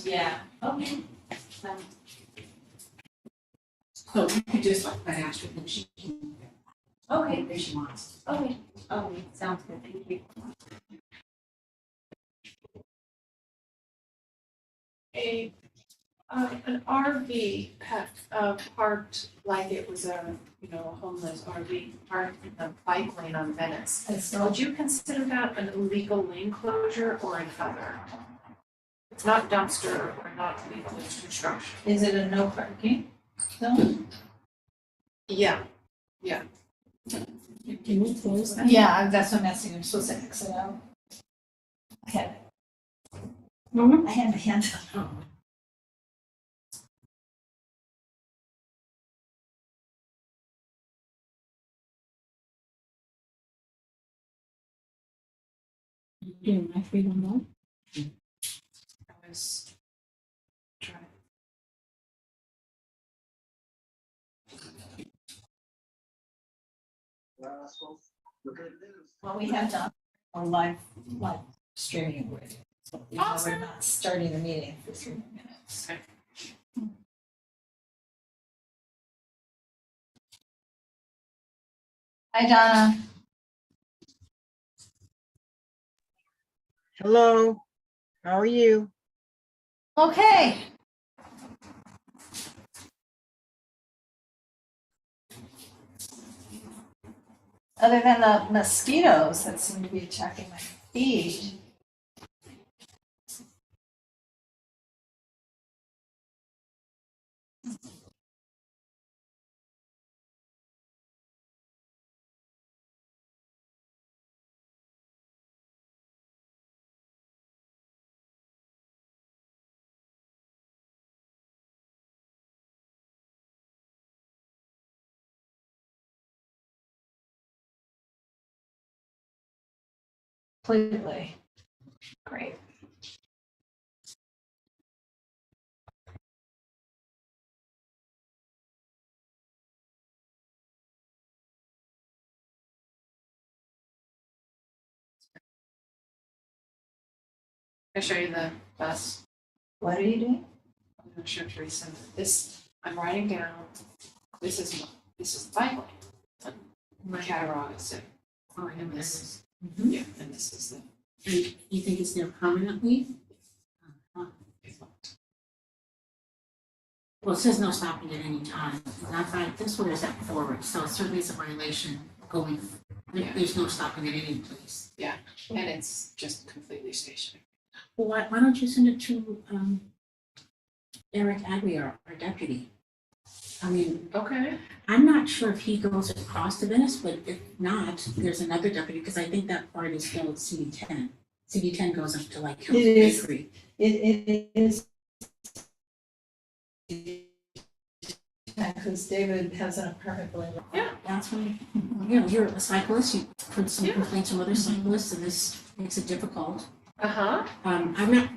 Yeah. Okay. So you could just like that ask her if she can. Okay. If she wants. Okay. Okay. Sounds good. Thank you. An RV parked like it was a homeless RV parked in the bike lane on Venice. Would you consider that an illegal lane closure or another? It's not dumpster or not legal construction. Is it a no parking zone? Yeah. Can we close that? Yeah, that's what I'm asking. I'm supposed to exit out. I had Mhm. I had my hand up. Oh. Doing my freedom now. I was trying. Well, we have done a live streaming with. So even though Awesome. we're not starting the meeting for 3 minutes. Okay. Hi, Donna. Hello, how are you? Okay. Other than the mosquitoes that seem to be attacking my feet. Completely. Great. Can I show you the bus? What are you doing? I'm gonna show Teresa this. I'm writing down. This is the bike lane. My Cattaraugus is it. Oh, And this is Mhm. yeah, and this is the And you think it's there permanently? Well, it says no stopping at any time. Not like this one is at forward, so it certainly is a violation going. There's no stopping at any place. and it's just completely stationary. Well, why don't you send it to Eric Aguirre, our deputy? I mean, Okay. I'm not sure if he goes across to Venice, but if not, there's another deputy, because I think that part is still CD10. CD10 goes up to like Hill's It is. Bakery. It is. Because David has an apartment building. That's right. You know, you're a cyclist, you put some Yeah. complaints from other cyclists, and this makes it difficult. Uh-huh. I'm not,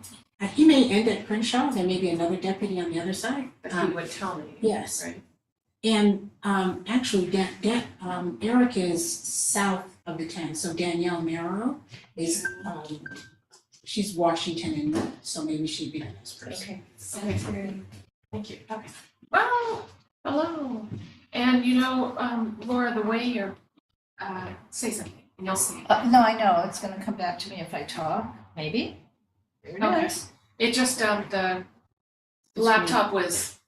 he may end at Crenshaw, there may be another deputy on the other side. But he would tell me. Yes. Right. And actually, Eric is south of the 10, so Danielle Marrow is, she's Washington, and so maybe she'd be the next person. Okay. Thank you. Okay. Well, hello. And Laura, the way you're say something and you'll see. No, I know. It's gonna come back to me if I talk, maybe. There it Okay. is. It just the laptop wasn't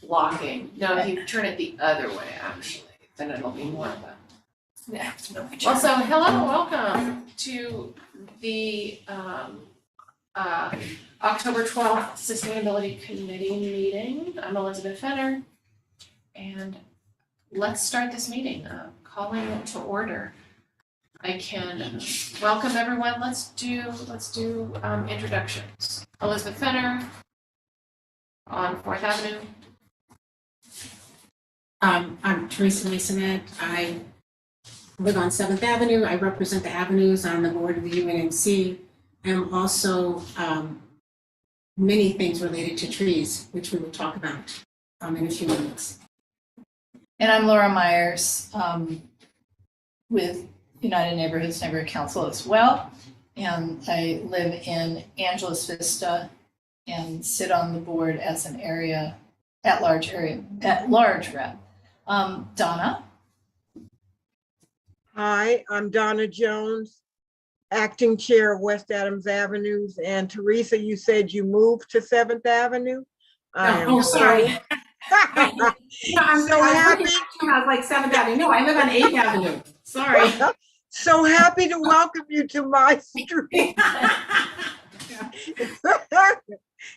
blocking. No, if you turn it the other way, actually, then it'll be more of a. Yeah. Also, hello, welcome to the October 12th Sustainability Committee meeting. I'm Elizabeth Fenner, and let's start this meeting. Calling it to order. I can welcome everyone. Let's do introductions. Elizabeth Fenner on 4th Avenue. I'm Teresa Masonette. I live on 7th Avenue. I represent the avenues on the board of the UNNC. I'm also many things related to trees, which we will talk about in a few minutes. And I'm Laura Myers with United Neighborhoods Neighborhood Council as well. And I live in Angeles Vista and sit on the board as an at-large rep. Donna? Hi, I'm Donna Jones, acting chair of West Adams Avenues. And Teresa, you said you moved to 7th Avenue? Oh, sorry. I'm So happy. I was like 7th Avenue. No, I live on 8th Avenue. Sorry. So happy to welcome you to my street.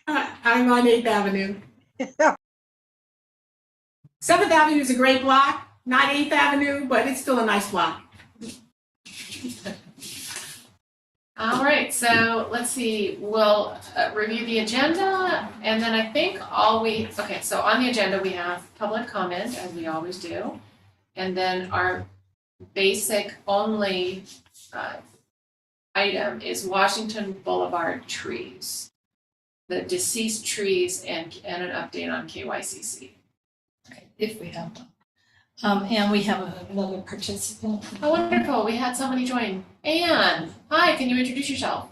I'm on 8th Avenue. 7th Avenue is a great block, not 8th Avenue, but it's still a nice block. All right, so let's see, we'll review the agenda, and then I think okay, so on the agenda, we have public comment, as we always do. And then our basic only item is Washington Boulevard trees. The deceased trees and an update on KYCC. If we have one. And we have another participant. Oh, wonderful, we had somebody join. Anne, hi, can you introduce yourself?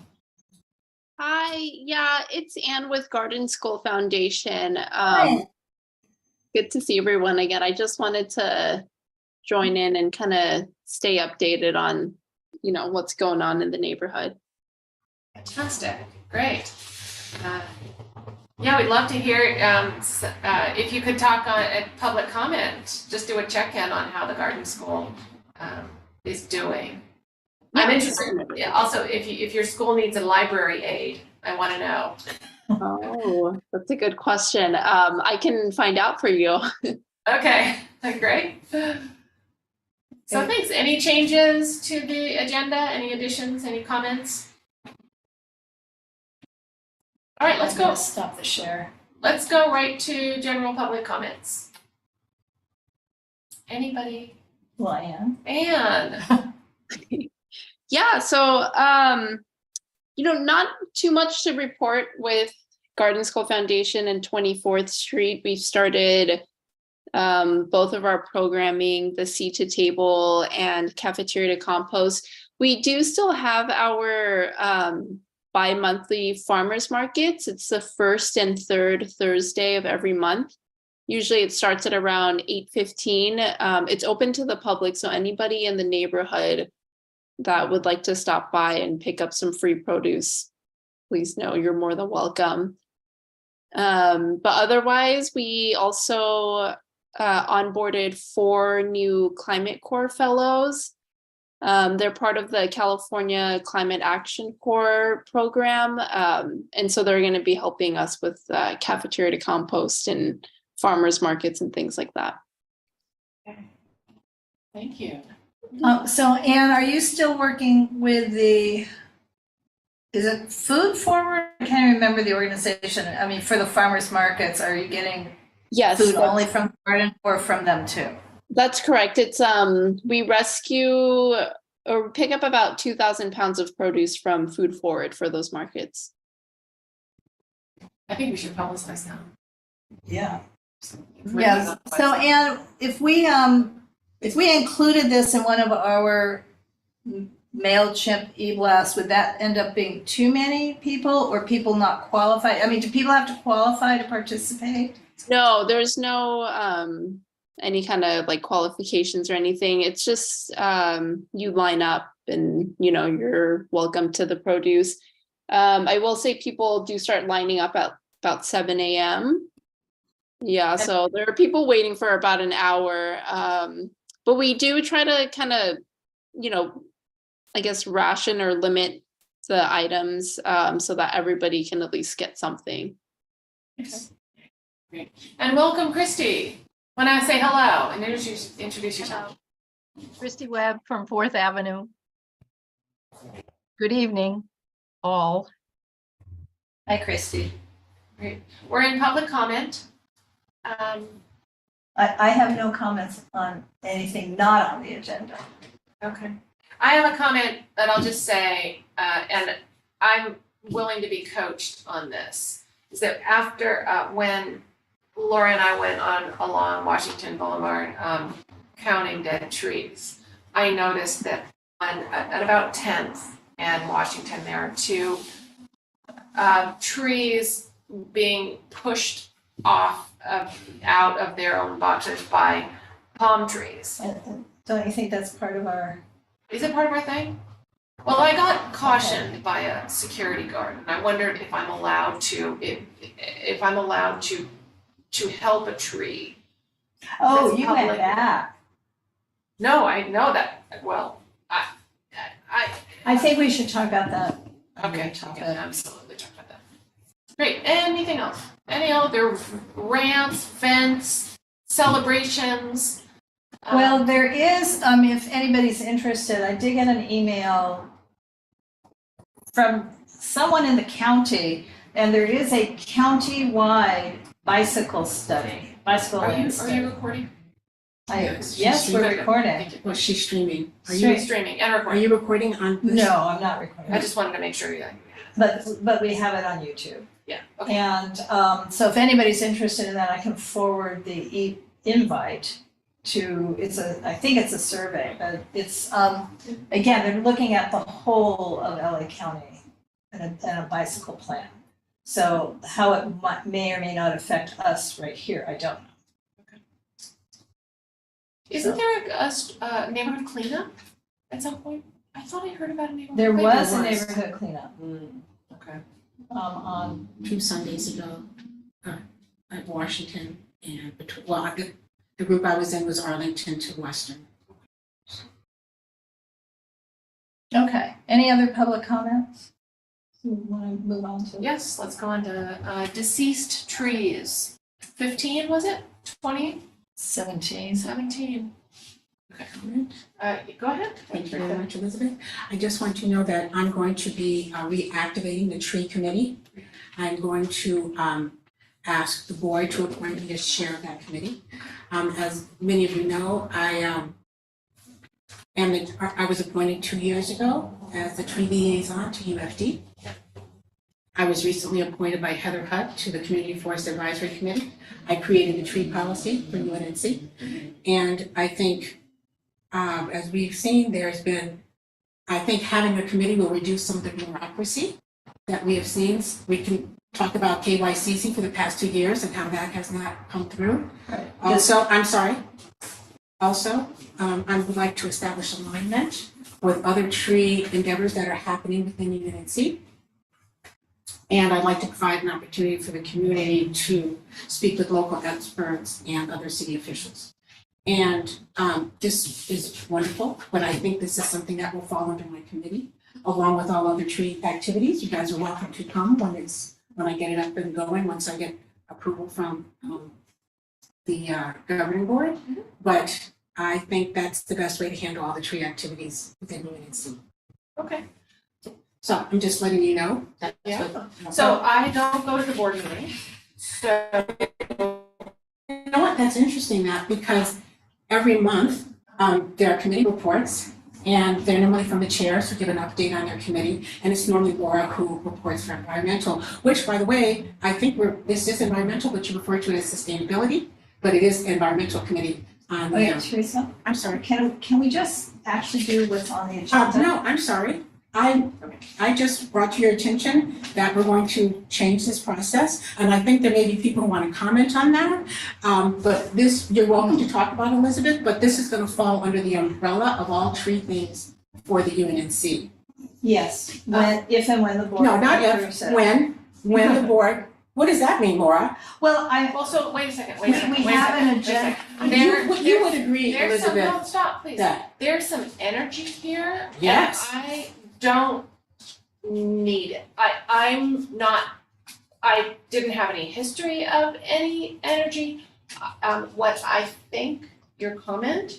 Hi, yeah, it's Anne with Garden School Foundation. Hi. Good to see everyone again. I just wanted to join in and kind of stay updated on, what's going on in the neighborhood. Fantastic, great. Yeah, we'd love to hear if you could talk on a public comment, just do a check-in on how the garden school is doing. I'm interested, also, if your school needs a library aid, I want to know. Oh, that's a good question. I can find out for you. Okay, great. So thanks. Any changes to the agenda? Any additions? Any comments? All right, let's go. Stop the share. Let's go right to general public comments. Anybody? Well, Anne. Anne. Yeah, so, not too much to report with Garden School Foundation and 24th Street. We've started both of our programming, the Seed to Table and Cafeteria to Compost. We do still have our bi-monthly farmers markets. It's the first and third Thursday of every month. Usually it starts at around 8:15. It's open to the public, so anybody in the neighborhood that would like to stop by and pick up some free produce, please know you're more than welcome. But otherwise, we also onboarded 4 new Climate Corps fellows. They're part of the California Climate Action Corps program. And so they're going to be helping us with cafeteria to compost and farmers markets and things like that. Okay. Thank you. So Anne, are you still working with is it Food Forward? I can't remember the organization. I mean, for the farmers markets, are you getting food only from the garden or from them too? That's correct. It's we rescue or pick up about 2,000 pounds of produce from Food Forward for those markets. I think we should publicize that. Yeah. Yes. So Anne, if we included this in one of our MailChimp e-blasts, would that end up being too many people or people not qualified? I mean, do people have to qualify to participate? No, there's no any kind of like qualifications or anything. It's just you line up and you're welcome to the produce. I will say people do start lining up at about 7 a.m. Yeah, so there are people waiting for about an hour. But we do try to kind of, I guess ration or limit the items so that everybody can at least get something. Okay. Great. And welcome, Christy. Want to say hello and introduce yourself. Christy Webb from 4th Avenue. Good evening, all. Hi, Christy. Great. We're in public comment. I have no comments on anything not on the agenda. Okay. I have a comment that I'll just say, and I'm willing to be coached on this, is that after when Laura and I went along Washington Boulevard counting dead trees, I noticed that at about 10th, and Washington there to trees being pushed out of their own boxes by palm trees. And don't you think that's part of our, Is it part of our thing? Well, I got cautioned by a security guard, and I wondered if I'm allowed to, if I'm allowed to help a tree. oh, That's you went public. back. No, I know that, well, I think we should talk about that. okay, Talk we can about- absolutely talk about that. Great, anything else? Any other rants, events, celebrations? Well, there is, if anybody's interested, I did get an email from someone in the county, and there is a county-wide bicycle study, bicycle Are lane you study. recording? Yes, Yes, she's we're streaming. recording. Thank you. Well, she's streaming. Are Stream- you, Streaming and are recording. you recording on this? No, I'm not recording, I just wanted to make sure you, but we have it on YouTube. yeah, okay. And so if anybody's interested in that, I can forward the invite to, I think it's a survey, but it's, again, they're looking at the whole of LA County and a bicycle plan. So how it may or may not affect us right here, I don't know. Isn't there a neighborhood cleanup at some point? I thought I heard about a neighborhood There cleanup. was a was. neighborhood cleanup, Okay. on, 2 Sundays ago, at Washington and between, well, the group I was in was Arlington to Western. okay. Any other public comments? You want to move on to? Yes, let's go on to deceased trees. 15, was it? 20? 17. 17? Okay. Go ahead. Thank you very much, Elizabeth. I just want you to know that I'm going to be reactivating the tree committee. I'm going to ask the board to appoint me as chair of that committee. As many of you know, I was appointed 2 years ago as the tree liaison to UFD. I was recently appointed by Heather Hutt to the Community Forest Advisory Committee. I created the tree policy for UNNC. And I think, as we've seen, I think having a committee will reduce some of the bureaucracy that we have seen. We can talk about KYCC for the past 2 years and how that has not come through. Right. Also, I'm sorry. Also, I would like to establish alignment with other tree endeavors that are happening within UNNC. And I'd like to provide an opportunity for the community to speak with local experts and other city officials. And this is wonderful, but I think this is something that will fall under my committee, along with all other tree activities. You guys are welcome to come when I get it up and going, once I get approval from the governing board. But I think that's the best way to handle all the tree activities within UNNC. Okay. So I'm just letting you know that. Yeah. So I don't go to the board meeting. So You know what, that's interesting, Matt, because every month, there are committee reports, and they're normally from the chairs who give an update on their committee, and it's normally Laura who reports for environmental, which, by the way, I think this is environmental, but you refer to it as sustainability, but it is environmental committee on Wait, there. Teresa, I'm sorry. can we just actually do what's on the agenda? No, I'm sorry. I just brought to your attention that we're going to change this process, and I think there may be people who want to comment on that. But you're welcome to talk about, Elizabeth, but this is going to fall under the umbrella of all tree things for the UNNC. Yes, if and when the board. No, not approves if, it. when the board, what does that mean, Laura? Well, well, so wait a second, we have an agenda. You would agree, There's some, Elizabeth, no, stop, please. that, There's some energy here. Yes. And I don't need it. I didn't have any history of any energy. What I think your comment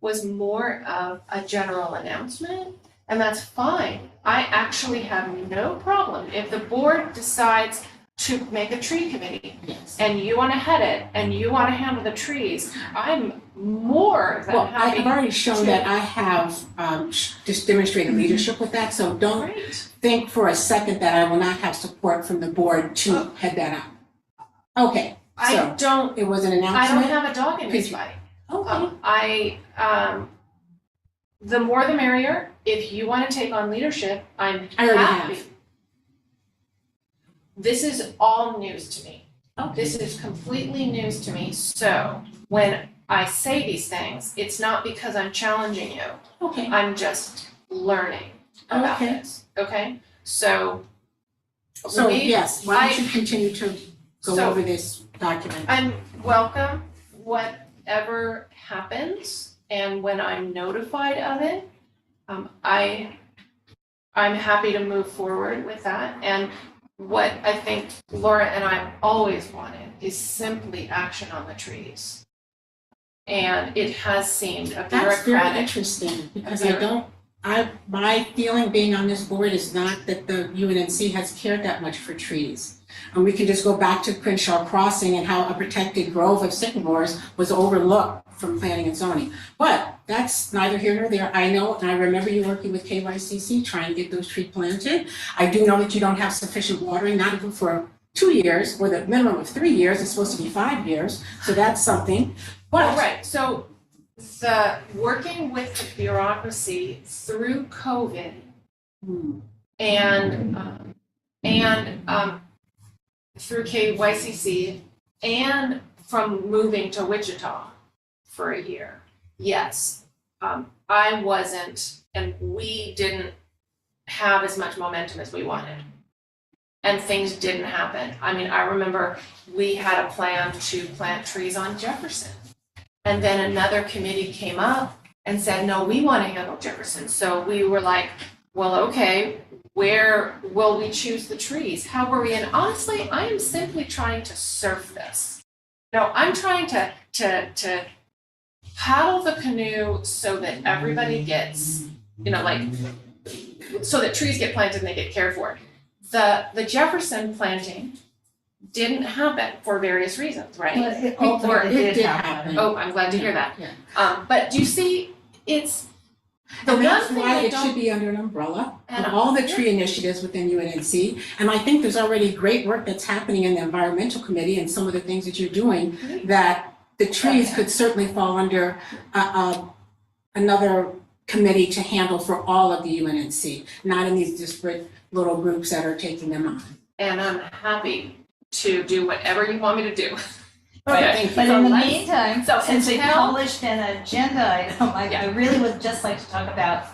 was more of a general announcement, and that's fine. I actually have no problem if the board decides to make a tree committee yes. and you want to head it and you want to handle the trees. I'm more than Well, happy. I've already shown to- that I have just demonstrated leadership with that, so don't Great. think for a second that I will not have support from the board to head that up. Okay, I so don't it was an I don't announcement. have a dog in this Could you- fight. Okay, The more the merrier. if you want to take on leadership, I'm I already happy. have. This is all news to me. Okay. This is completely news to me. So when I say these things, it's not because I'm challenging you. Okay. I'm just learning about Okay. this, okay? So So we- yes, why don't I- you continue to go So- over this document? I'm welcome, whatever happens, and when I'm notified of it, I'm happy to move forward with that. And what I think Laura and I always wanted is simply action on the trees. And it has seemed a That's very bureaucratic. interesting, because my feeling being on this board is not that the UNNC has cared that much for trees. And we can just go back to Crenshaw Crossing and how a protected grove of sycamores was overlooked from planning and zoning. But that's neither here nor there. I know, and I remember you working with KYCC trying to get those trees planted. I do know that you don't have sufficient watering, not even for 2 years, or the minimum of 3 years, it's supposed to be 5 years, so that's something. Well, But right, so the working with the bureaucracy through COVID and through KYCC and from moving to Wichita for a year, yes, I wasn't, and we didn't have as much momentum as we wanted. And things didn't happen. I mean, I remember we had a plan to plant trees on Jefferson. And then another committee came up and said, no, we want to handle Jefferson. So we were like, well, okay, where will we choose the trees? How were we? And honestly, I am simply trying to surf this. No, I'm trying to paddle the canoe so that everybody gets, so that trees get planted and they get cared for. The Jefferson planting didn't happen for various reasons, right? But it Or ultimately it did did happen. happen. Oh, I'm glad to hear that. Yeah. But do you see, it's the And one that's thing why I it should don't, be under an umbrella And of all the tree initiatives within UNNC. And I think there's already great work that's happening in the environmental committee and some of the things that you're doing, that the trees could certainly fall under another committee to handle for all of the UNNC, not in these disparate little groups that are taking them on. and I'm happy to do whatever you want me to do. Okay, thank you. But So in the let's- meantime, so since we until- published an agenda item, I really would just like to talk about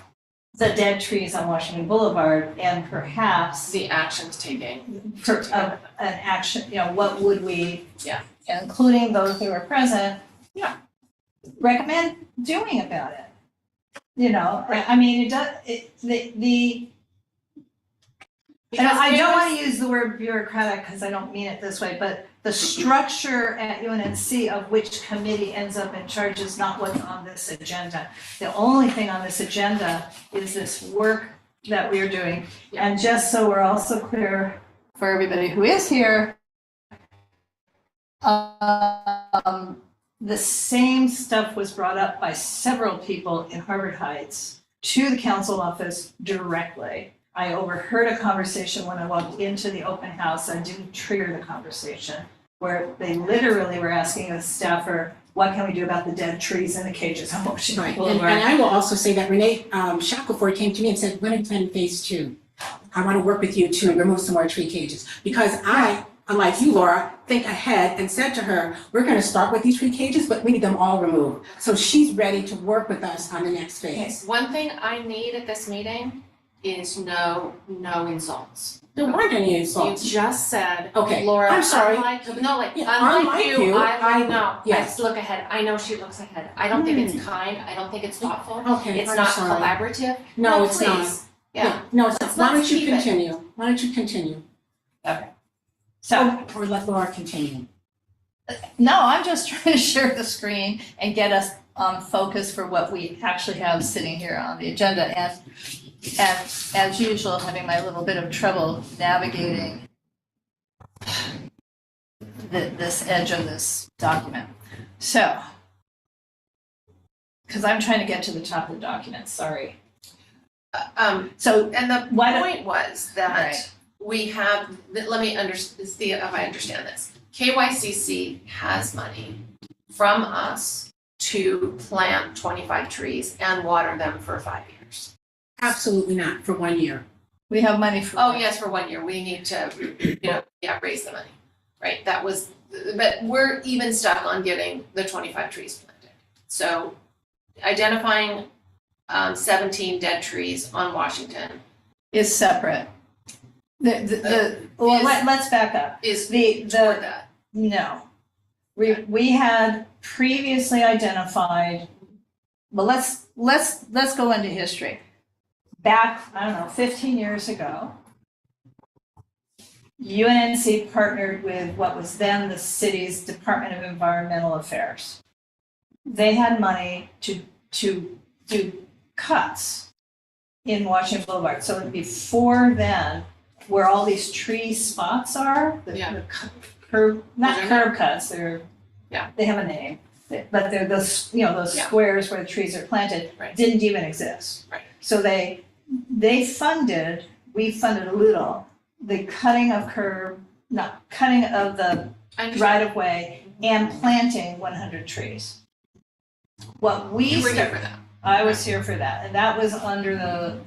the dead trees on Washington Boulevard and perhaps The actions taking. for an action, what would we, Yeah. including those who are present, Yeah. recommend doing about it? I mean, it does, and I don't want to use the word bureaucratic because I don't mean it this way, but the structure at UNNC of which committee ends up in charge is not what's on this agenda. The only thing on this agenda is this work that we're doing. And just so we're also clear for everybody who is here, the same stuff was brought up by several people in Harvard Heights to the council office directly. I overheard a conversation when I walked into the open house. I didn't trigger the conversation, where they literally were asking a staffer, what can we do about the dead trees in the cages on Washington Right, and Boulevard? I will also say that Renee Shackelford came to me and said, when are you planning phase 2? I want to work with you to remove some more tree cages. Because I, unlike you, Laura, think ahead and said to her, we're going to start with these tree cages, but we need them all removed. So she's ready to work with us on the next phase. One thing I need at this meeting is no insults. There weren't any You insults. just said, Okay, Laura, I'm sorry. unlike Yeah, you, I know, yes. I look ahead, I know she looks ahead. I don't think it's kind, I don't think it's thoughtful, Okay, it's I'm not sorry. collaborative. No, it's not. Please. Yeah, No, it's not. Let's Why don't you keep it. continue? Why don't you continue? So, Or let Laura continue. no, I'm just trying to share the screen and get us on focus for what we actually have sitting here on the agenda. And as usual, having my little bit of trouble navigating this edge of this document. So, because I'm trying to get to the top of the document, sorry. So, and the Why don't- point was that Right. we have, let me see if I understand this. KYCC has money from us to plant 25 trees and water them for 5 years. Absolutely not, for 1 year. We have money for Oh, that. yes, for 1 year, we need to, raise the money, right? That was, but we're even stuck on getting the 25 trees planted. So identifying 17 dead trees on Washington Is separate. Well, let's back up. is The, toward that. no. We had previously identified, well, let's go into history. Back, I don't know, 15 years ago, UNNC partnered with what was then the city's Department of Environmental Affairs. They had money to do cuts in Washington Boulevard. So before then, where all these tree spots are, the curb, not curb cuts, they have a name, but they're those, those Yeah. squares where the trees are planted, Right. didn't even exist. Right. So we funded a little, the cutting of cutting of the I understand. right of way and planting 100 trees. What we You were here started, for that. I was here for that, and that was under the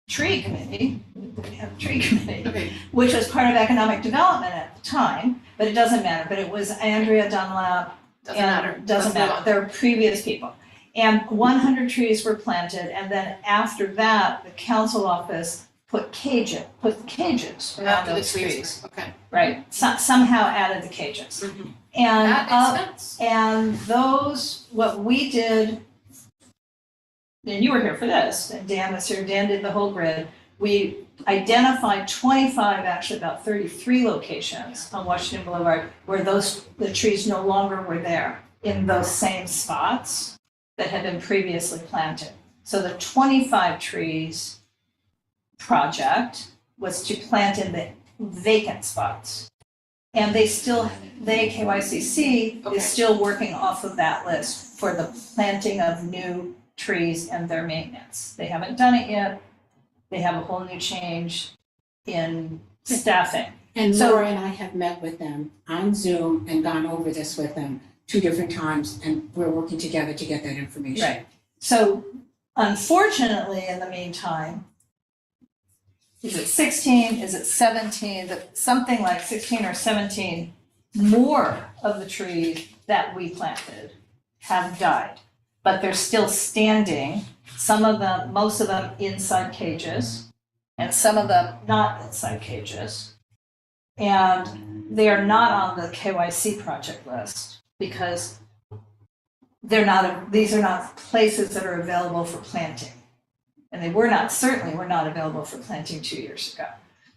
tree committee, we have a tree committee, Okay, which was part of economic development at the time, but it doesn't matter, but it was Andrea Dunlap. doesn't matter. And doesn't Let's move matter, on. there were previous people. And 100 trees were planted, and then after that, the council office put cages around After the those trees. trees. Okay. Right, somehow added the cages. Mhm. And That makes sense. and those, what we did, and you were here for this, and Dan was here, Dan did the whole grid. We identified 25, actually about 33 locations on Washington Boulevard where the trees no longer were there in those same spots that had been previously planted. So the 25 trees project was to plant in the vacant spots. And KYCC Okay. is still working off of that list for the planting of new trees and their maintenance. They haven't done it yet. They have a whole new change in staffing. And So- Laura and I have met with them on Zoom and gone over this with them 2 different times, and we're working together to get that information. Right. So unfortunately, in the meantime, is it 16, is it 17, something like 16 or 17 more of the trees that we planted have died. But they're still standing, some of them, most of them inside cages, and some of them not inside cages. And they are not on the KYC project list because these are not places that are available for planting. And they certainly were not available for planting 2 years ago.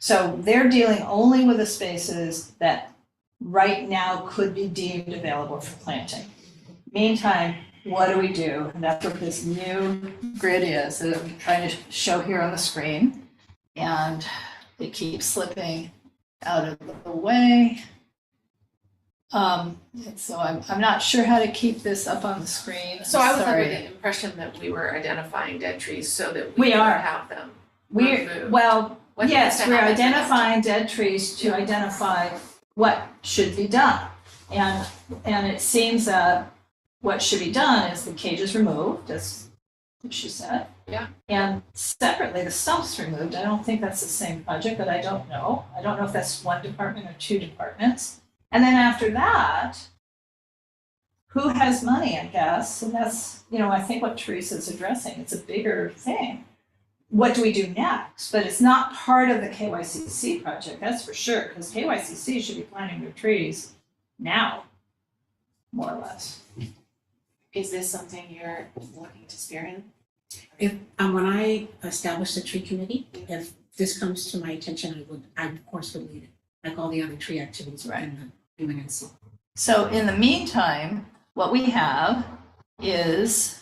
So they're dealing only with the spaces that right now could be deemed available for planting. Meantime, what do we do? And that's what this new grid is that I'm trying to show here on the screen. And it keeps slipping out of the way. And so I'm not sure how to keep this up on the screen. So I was under Sorry. the impression that we were identifying dead trees so that We we could are. have them. We're, removed. well, What needs yes, to we're happen to them? identifying dead trees to identify what should be done. And it seems that what should be done is the cages removed, as she said. Yeah. And separately, the stumps removed. I don't think that's the same project, but I don't know. I don't know if that's one department or 2 departments. And then after that, who has money, I guess? And that's, I think what Teresa's addressing. It's a bigger thing. What do we do next? But it's not part of the KYCC project, that's for sure, because KYCC should be planting their trees now, more or less. Is this something you're looking to spearhead? If, when I establish the tree committee, if this comes to my attention, I of course would lead it, like all the other tree activities within the UNNC. So in the meantime, what we have is,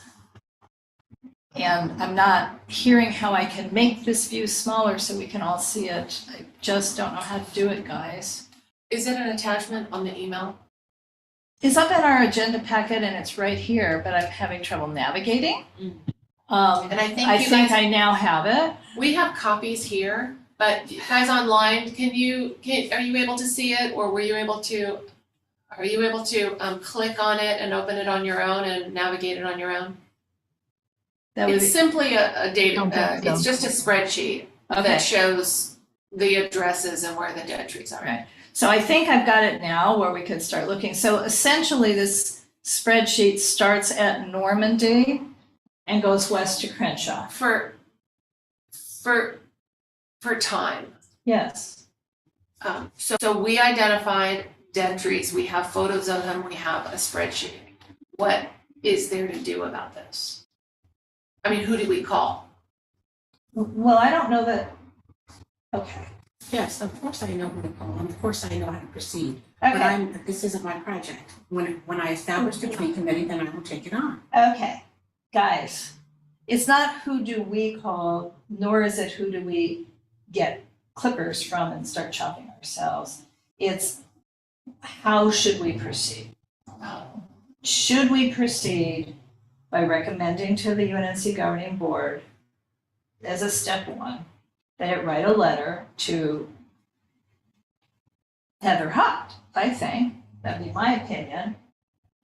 and I'm not hearing how I can make this view smaller so we can all see it. I just don't know how to do it, guys. Is it an attachment on the email? It's up in our agenda packet and it's right here, but I'm having trouble navigating. Mm. And I think I you think guys- I now have it. We have copies here, but guys online, are you able to see it, or are you able to click on it and open it on your own and navigate it on your own? That would It's be, simply a data, Don't think so. it's just a spreadsheet okay. that shows the addresses and where the dead trees are. Right. So I think I've got it now where we could start looking. So essentially, this spreadsheet starts at Normandy and goes west to Crenshaw. For time. Yes. So we identified dead trees, we have photos of them, we have a spreadsheet. What is there to do about this? I mean, who do we call? Well, I don't know that, okay. Yes, of course I know who to call, and of course I know how to proceed. But Okay, this isn't my project. When I establish the tree committee, then I will take it on. okay. Guys, it's not who do we call, nor is it who do we get clippers from and start chopping ourselves. It's how should we proceed? Should we proceed by recommending to the UNNC governing board as a step one, that it write a letter to Heather Hutt, I think, that'd be my opinion,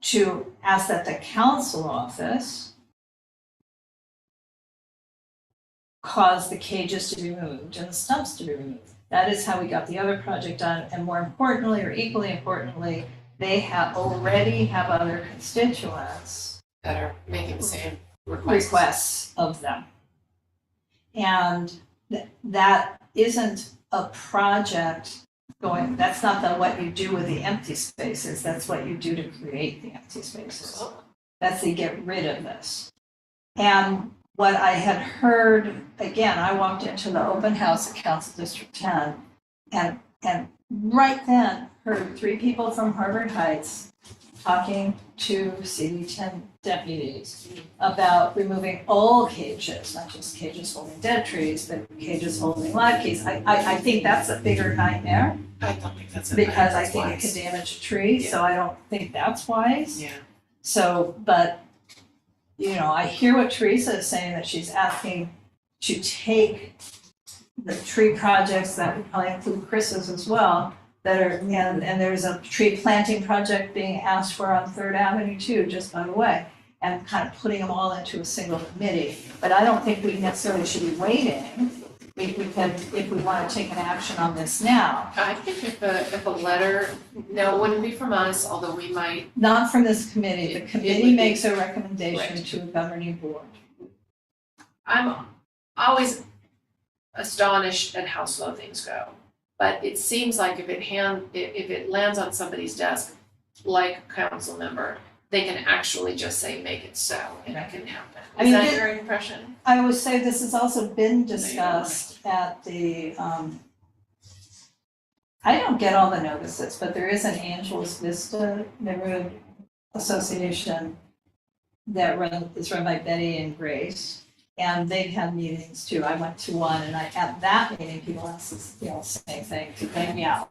to ask that the council office cause the cages to be removed and the stumps to be removed. That is how we got the other project done, and more importantly, or equally importantly, they already have other constituents That are making the same requests. requests of them. And that isn't a project going, that's not what you do with the empty spaces, that's what you do to create the empty spaces. That's to get rid of this. And what I had heard, again, I walked into the open house at Council District 10 and right then heard 3 people from Harvard Heights talking to CD10 deputies about removing all cages, not just cages holding dead trees, but cages holding live trees. I think that's a bigger nightmare I don't think that's. because I think it could damage a tree, so I don't think that's wise. Yeah. So, but, you know, I hear what Teresa is saying, that she's asking to take the tree projects that would probably include Chris's as well, that are, and there's a tree planting project being asked for on Third Avenue too, just by the way, and kind of putting them all into a single committee. But I don't think we necessarily should be waiting. We can, if we want to take an action on this now, I think if a letter, no, it wouldn't be from us, although we might, not from this committee. The It committee would be- makes a recommendation Right. to a governing board. I'm always astonished at how slow things go. But it seems like if it lands on somebody's desk, like a council member, they can actually just say, make it so, and it can happen. I Is mean, that your impression? I would say this has also been discussed at the, I don't get all the notices, but there is an Angeles Vista Neighborhood Association that is run by Betty and Grace. And they've had meetings too. I went to one and at that meeting, people asked this, same thing to Danielle.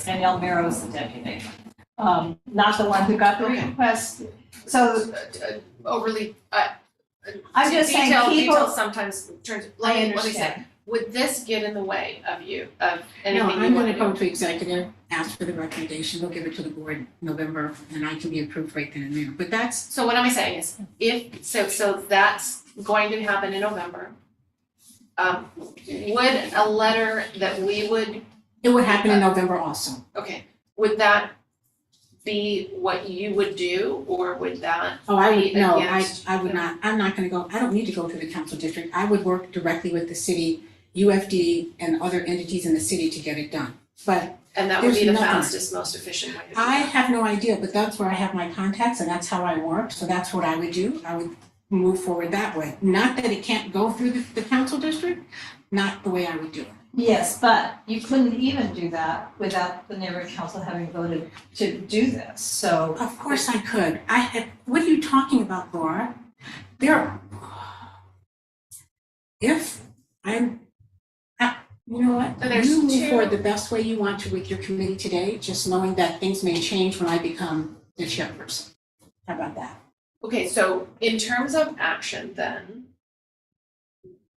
Danielle Miro is the deputy. Not the one who got the Okay. request. So Overly, I'm just saying detail people, sometimes turns, I let me say, understand. would this get in the way of you, of No, anything you I'm want gonna to go do? to executive, ask for the recommendation, we'll give it to the board in November, and I can be approved right then and there. But that's, So what am I saying is, so that's going to happen in November. Would a letter that we would, it would happen in November also. okay, would that be what you would do, or would that Oh, I be would, no, against? I would not, I'm not gonna go, I don't need to go to the council district, I would work directly with the city, UFD, and other entities in the city to get it done. But And that would be the there's nothing. fastest, most efficient way to do I it. have no idea, but that's where I have my contacts, and that's how I work, so that's what I would do, I would move forward that way. Not that it can't go through the council district, not the way I would do it. yes, but you couldn't even do that without the neighborhood council having voted to do this. So Of course I could. What are you talking about, Laura? You know what? So there's You move two- forward the best way you want to with your committee today, just knowing that things may change when I become the chairperson. How about that? Okay, so in terms of action then,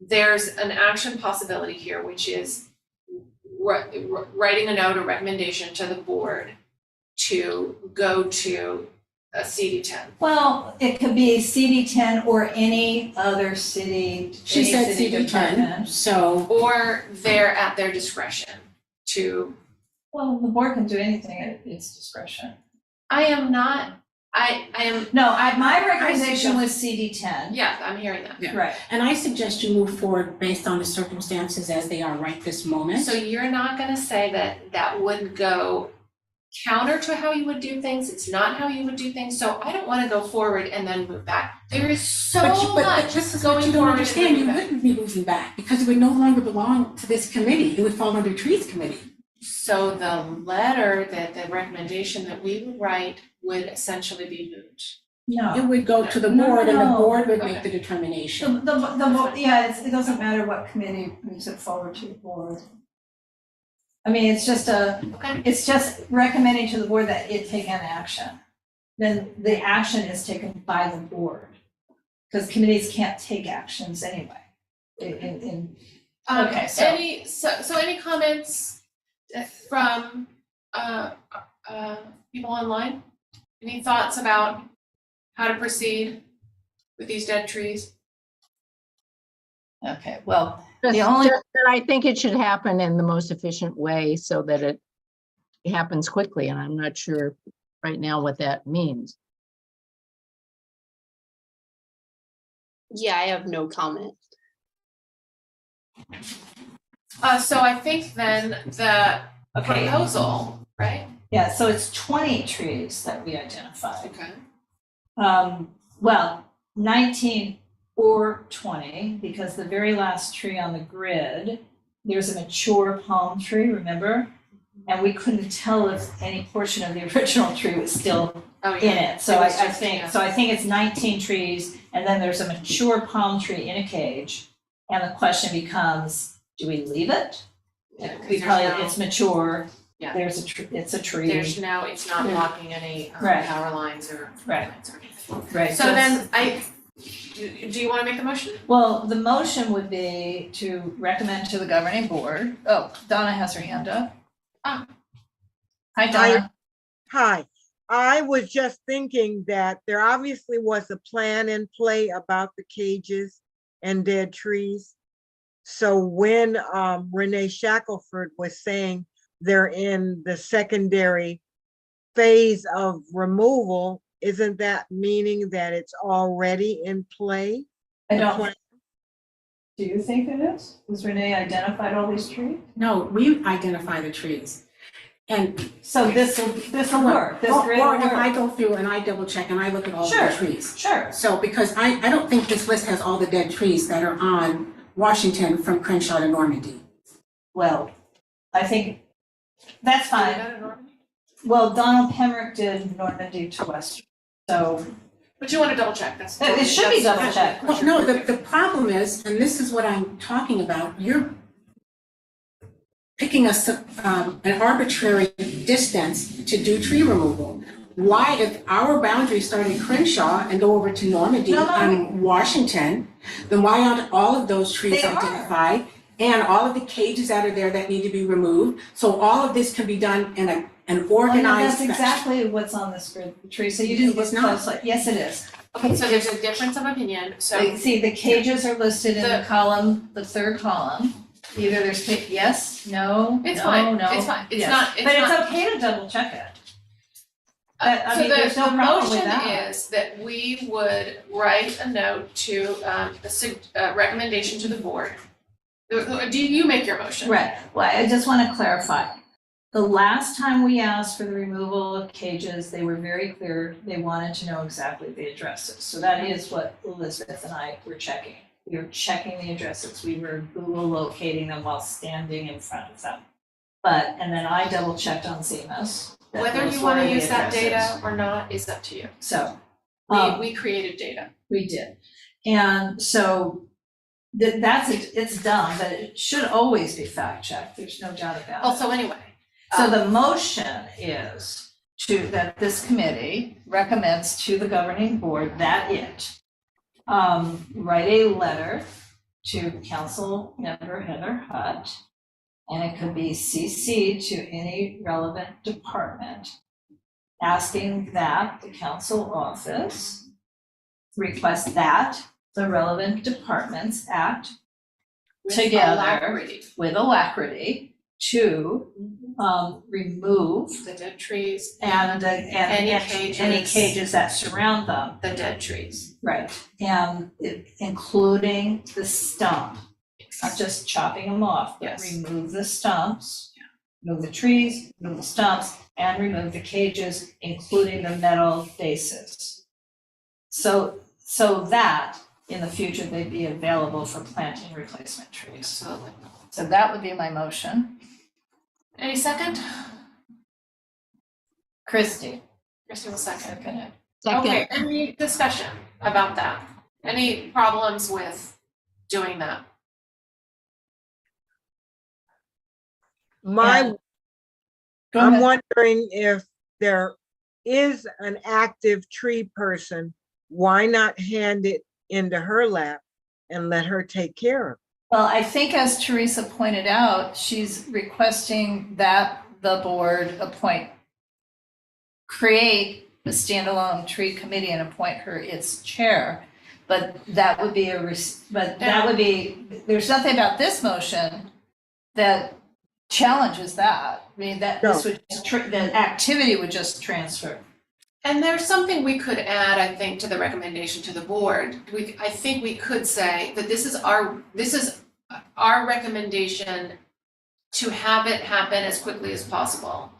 there's an action possibility here, which is writing a note or recommendation to the board to go to a CD10. Well, it could be CD10 or any other city. She any said city CD10, department. so, Or they're at their discretion to, Well, the board can do anything at its discretion. I am not, I am, No, my recommendation was CD10. yeah, I'm hearing that. Yeah. Right. and I suggest you move forward based on the circumstances as they are right this moment. So you're not gonna say that that would go counter to how you would do things, it's not how you would do things, so I don't wanna go forward and then move back. There is so But much this is what going you don't forward and understand, you moving back. wouldn't be moving back, because it would no longer belong to this committee, it would fall under trees committee. So the letter that, the recommendation that we would write would essentially be moot. No. It would go to the No, board, and the no. board would make Okay. the determination. Yeah, it doesn't matter what committee moves it forward to the board. I mean, it's just Okay. it's just recommending to the board that it take an action. Then the action is taken by the board. Because committees can't take actions anyway. Okay, so- Any comments from, people online? Any thoughts about how to proceed with these dead trees? Okay, well, Just The only- that I think it should happen in the most efficient way so that it happens quickly, and I'm not sure right now what that means. Yeah, I have no comment. So I think then the okay, proposal, right? yeah, so it's 20 trees that we identified. Okay. Well, 19 or 20, because the very last tree on the grid, there's a mature palm tree, remember? And we couldn't tell if any portion of the original tree was still Oh, in yeah. it. So It was I just- think, yeah. so I think it's 19 trees, and then there's a mature palm tree in a cage. And the question becomes, do we leave it? Yeah, 'cause Because there's no- it's mature, Yeah. there's it's a tree. There's no, it's not Yeah. blocking any Right. power lines or Right. lines or anything. Right, So it's- then do you wanna make the motion? Well, the motion would be to recommend to the governing board. Oh, Donna has her hand up. Ah. Hi, Donna. Hi, I was just thinking that there obviously was a plan in play about the cages and dead trees. So when Renee Shackelford was saying they're in the secondary phase of removal, isn't that meaning that it's already in play? I The don't, plan- do you think it is? Was Renee identified all these trees? No, we identify the trees. And So this'll work, this grid will or if I work. go through and I double check and I look at all Sure. the trees. Sure. So, because I don't think this list has all the dead trees that are on Washington from Crenshaw to Normandy. Well, I think that's Do you do fine. that in Normandy? Well, Donald Pemrick did Normandy to Western. So But you wanna double check, that's. It should be that's- double checked. Well, no, the problem is, and this is what I'm talking about, you're picking an arbitrary distance to do tree removal. Why, if our boundaries start in Crenshaw and go over to Normandy No, on Washington, then why aren't all of those trees They are. identified? And all of the cages that are there that need to be removed, so all of this can be done in an Well, no, organized that's fashion. exactly what's on this grid, Teresa. You didn't It's look not. closely. Yes, it is. Okay, so there's a difference of opinion, so. Like, see, the cages are listed in the The- column, the third column. Either there's yes, no, It's no, fine, no, it's fine, it's yes. not, it's But not. it's okay to double check it. I So mean, there's no problem with the that. motion is that we would write a note to, a recommendation to the board. Do you make your motion? Right, well, I just want to clarify. The last time we asked for the removal of cages, they were very clear, they wanted to know exactly the addresses. So that is what Elizabeth and I were checking. We were checking the addresses, we were Google locating them while standing in front of them. But, and then I double checked on CMS. that Whether those you wanna were the use that data addresses. or not is up to you. So, We created data. we did. And so it's done, but it should always be fact checked, there's no doubt about it. Also, anyway. So the motion is that this committee recommends to the governing board that it write a letter to council member Heather Hutt, and it could be CC to any relevant department, asking that the council office request that the relevant departments act With together alacrity. with alacrity to remove The dead trees, any cages. cages that surround them. the dead trees. Right, and including the stump, not just chopping them off, but Yes. remove the stumps, remove the trees, remove the stumps, and remove the cages, including the metal bases. So that in the future they'd be available for planting replacement trees. Absolutely. So that would be my motion. Any second? Christie, Christie will second. second it. Okay, any discussion about that? Any problems with doing that? Go I'm ahead. wondering if there is an active tree person, why not hand it into her lap and let her take care of it? Well, I think as Teresa pointed out, she's requesting that the board create a standalone tree committee and appoint her its chair. But that would be there's nothing about this motion that challenges that. I mean, that this would, the activity would just transfer. And there's something we could add, I think, to the recommendation to the board. I think we could say that this is our recommendation to have it happen as quickly as possible.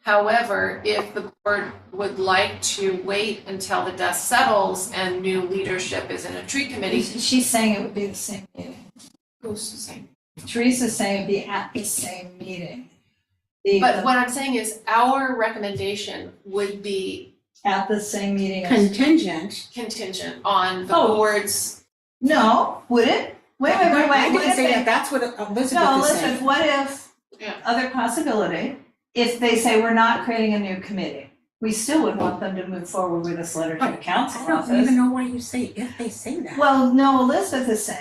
However, if the board would like to wait until the dust settles and new leadership is in a tree committee. She's saying it would be the same meeting. Who's saying? Teresa's saying it'd be at the same meeting. But what I'm saying is our recommendation would be At the same meeting. Contingent. contingent on the Oh. board's. No, would it? Wait, I what didn't if say they- that, that's what Elizabeth No, is Elizabeth, saying. what if, Yeah. other possibility, if they say we're not creating a new committee, we still would want them to move forward with this letter to the But council I don't office. even know why you say, if they say that. Well, no, Elizabeth is saying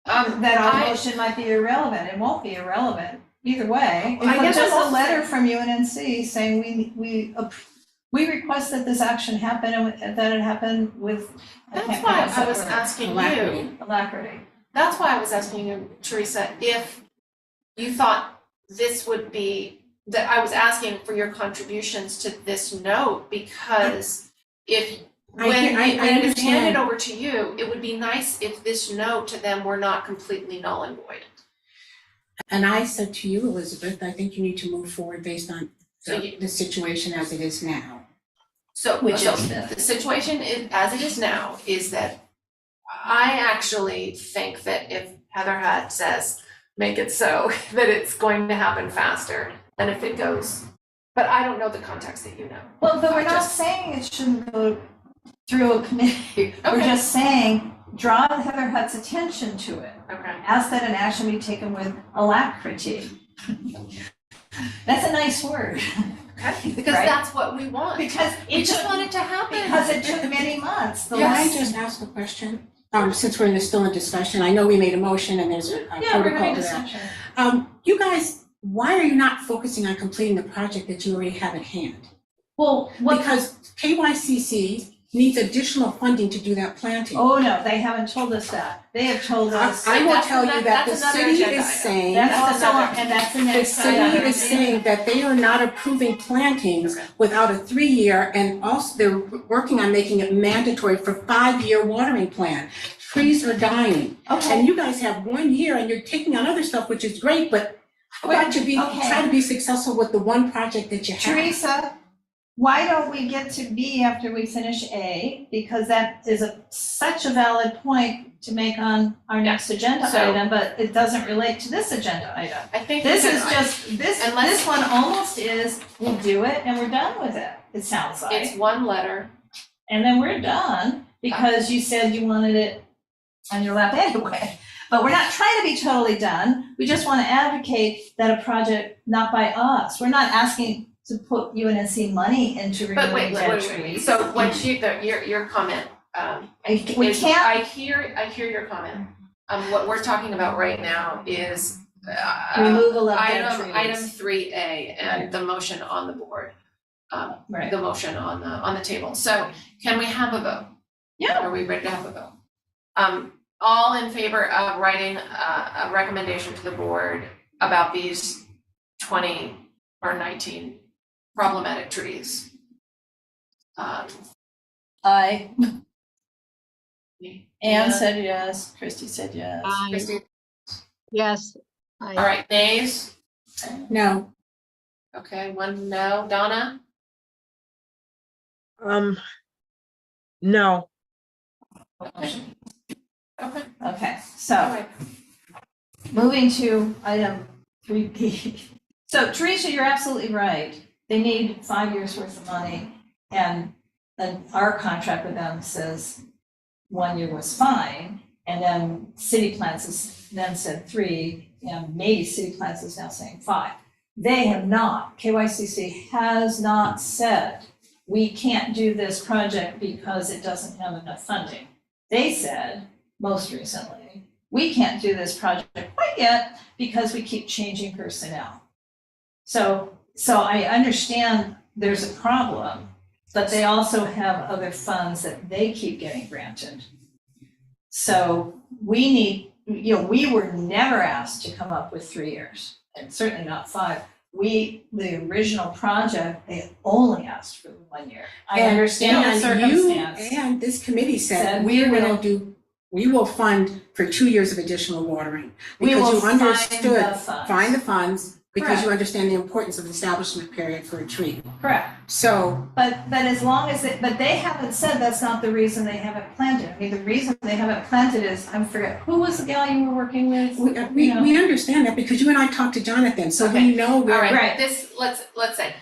that our I- motion might be irrelevant. It won't be irrelevant either way. I guess It's just I'm a also letter saying- from UNNC saying we request that this action happen and that it happen with. That's why I was asking Alacrity. you, Alacrity. that's why I was asking you, Teresa, if you thought this would be, that I was asking for your contributions to this note, because if, I when hear- I it is understand. handed over to you, it would be nice if this note to them were not completely null and void. And I said to you, Elizabeth, I think you need to move forward based on So the situation as it is now. So, Which so is the situation is, as it is now, is that I actually think that if Heather Hutt says, make it so, that it's going to happen faster than if it goes, but I don't know the context that you know. Well, but we're I not just- saying it shouldn't go through a committee. We're Okay. just saying, draw Heather Hutt's attention to it. Okay. Ask that an action be taken with alacrity. That's a nice word. Okay, because Right. that's what we want. Because We just want it to happen. Because it took many months. Can I just ask a question? Since we're still in discussion, I know we made a motion and there's a Yeah, we're protocol having to that. discussion. You guys, why are you not focusing on completing the project that you already have at hand? Well, what, Because KYCC needs additional funding to do that planting. oh no, they haven't told us that. They have told us. I will That's tell you ano- that the that's another city agenda is item. saying, That's also, another- and that's the the next city item. is saying that they are not approving plantings Okay. without a 3-year, and also they're working on making it mandatory for 5-year watering plan. Trees are dying, Okay, and you guys have 1 year and you're taking on other stuff, which is great, but how about you Okay. try to be successful with the one project that you have? Teresa, why don't we get to B after we finish A? Because that is such a valid point to make on our next agenda So- item, but it doesn't relate to this agenda item. I think This we is could- just, this Unless- one almost is, we'll do it and we're done with it, it sounds like. It's one letter. And then we're done, because you said you wanted it on your lap anyway. But we're not trying to be totally done, we just wanna advocate that a project not by us, we're not asking to put UNNC money into But removing wait, dead wait, trees. so when your comment, We is- can't, I hear your comment. What we're talking about right now is removal of dead item trees. 3A and the motion on the board. Right. the motion on the table. So can we have a vote? Yeah. Are we ready to have a vote? All in favor of writing a recommendation to the board about these 20 or 19 problematic trees? I, Me. Anne said yes, Christy said yes. Christie? Yes. All right, nays? No, Okay, one no. Donna? No. Okay. Okay, Okay, all so right. moving to item 3B. So Teresa, you're absolutely right. They need 5 years worth of money, and then our contract with them says 1 year was fine, and then City Plans has then said 3, and maybe City Plans is now saying 5. They have not, KYCC has not said, we can't do this project because it doesn't have enough funding. They said, most recently, we can't do this project quite yet because we keep changing personnel. So I understand there's a problem, but they also have other funds that they keep getting granted. So we need, we were never asked to come up with 3 years, and certainly not 5. The original project, they only asked for 1 year. I understand the circumstance. And this committee Said said, we we will fund for 2 years of additional watering. We will Because you find understood, the funds. find the funds, because you Correct. understand the importance of the establishment period for a tree. Correct. So, But as long as but they haven't said that's not the reason they haven't planted. I mean, the reason they haven't planted is, I forget, who was the gal you were working with? we understand that because you and I talked to Jonathan, so Okay. we know All where. right, Right. this, let's say,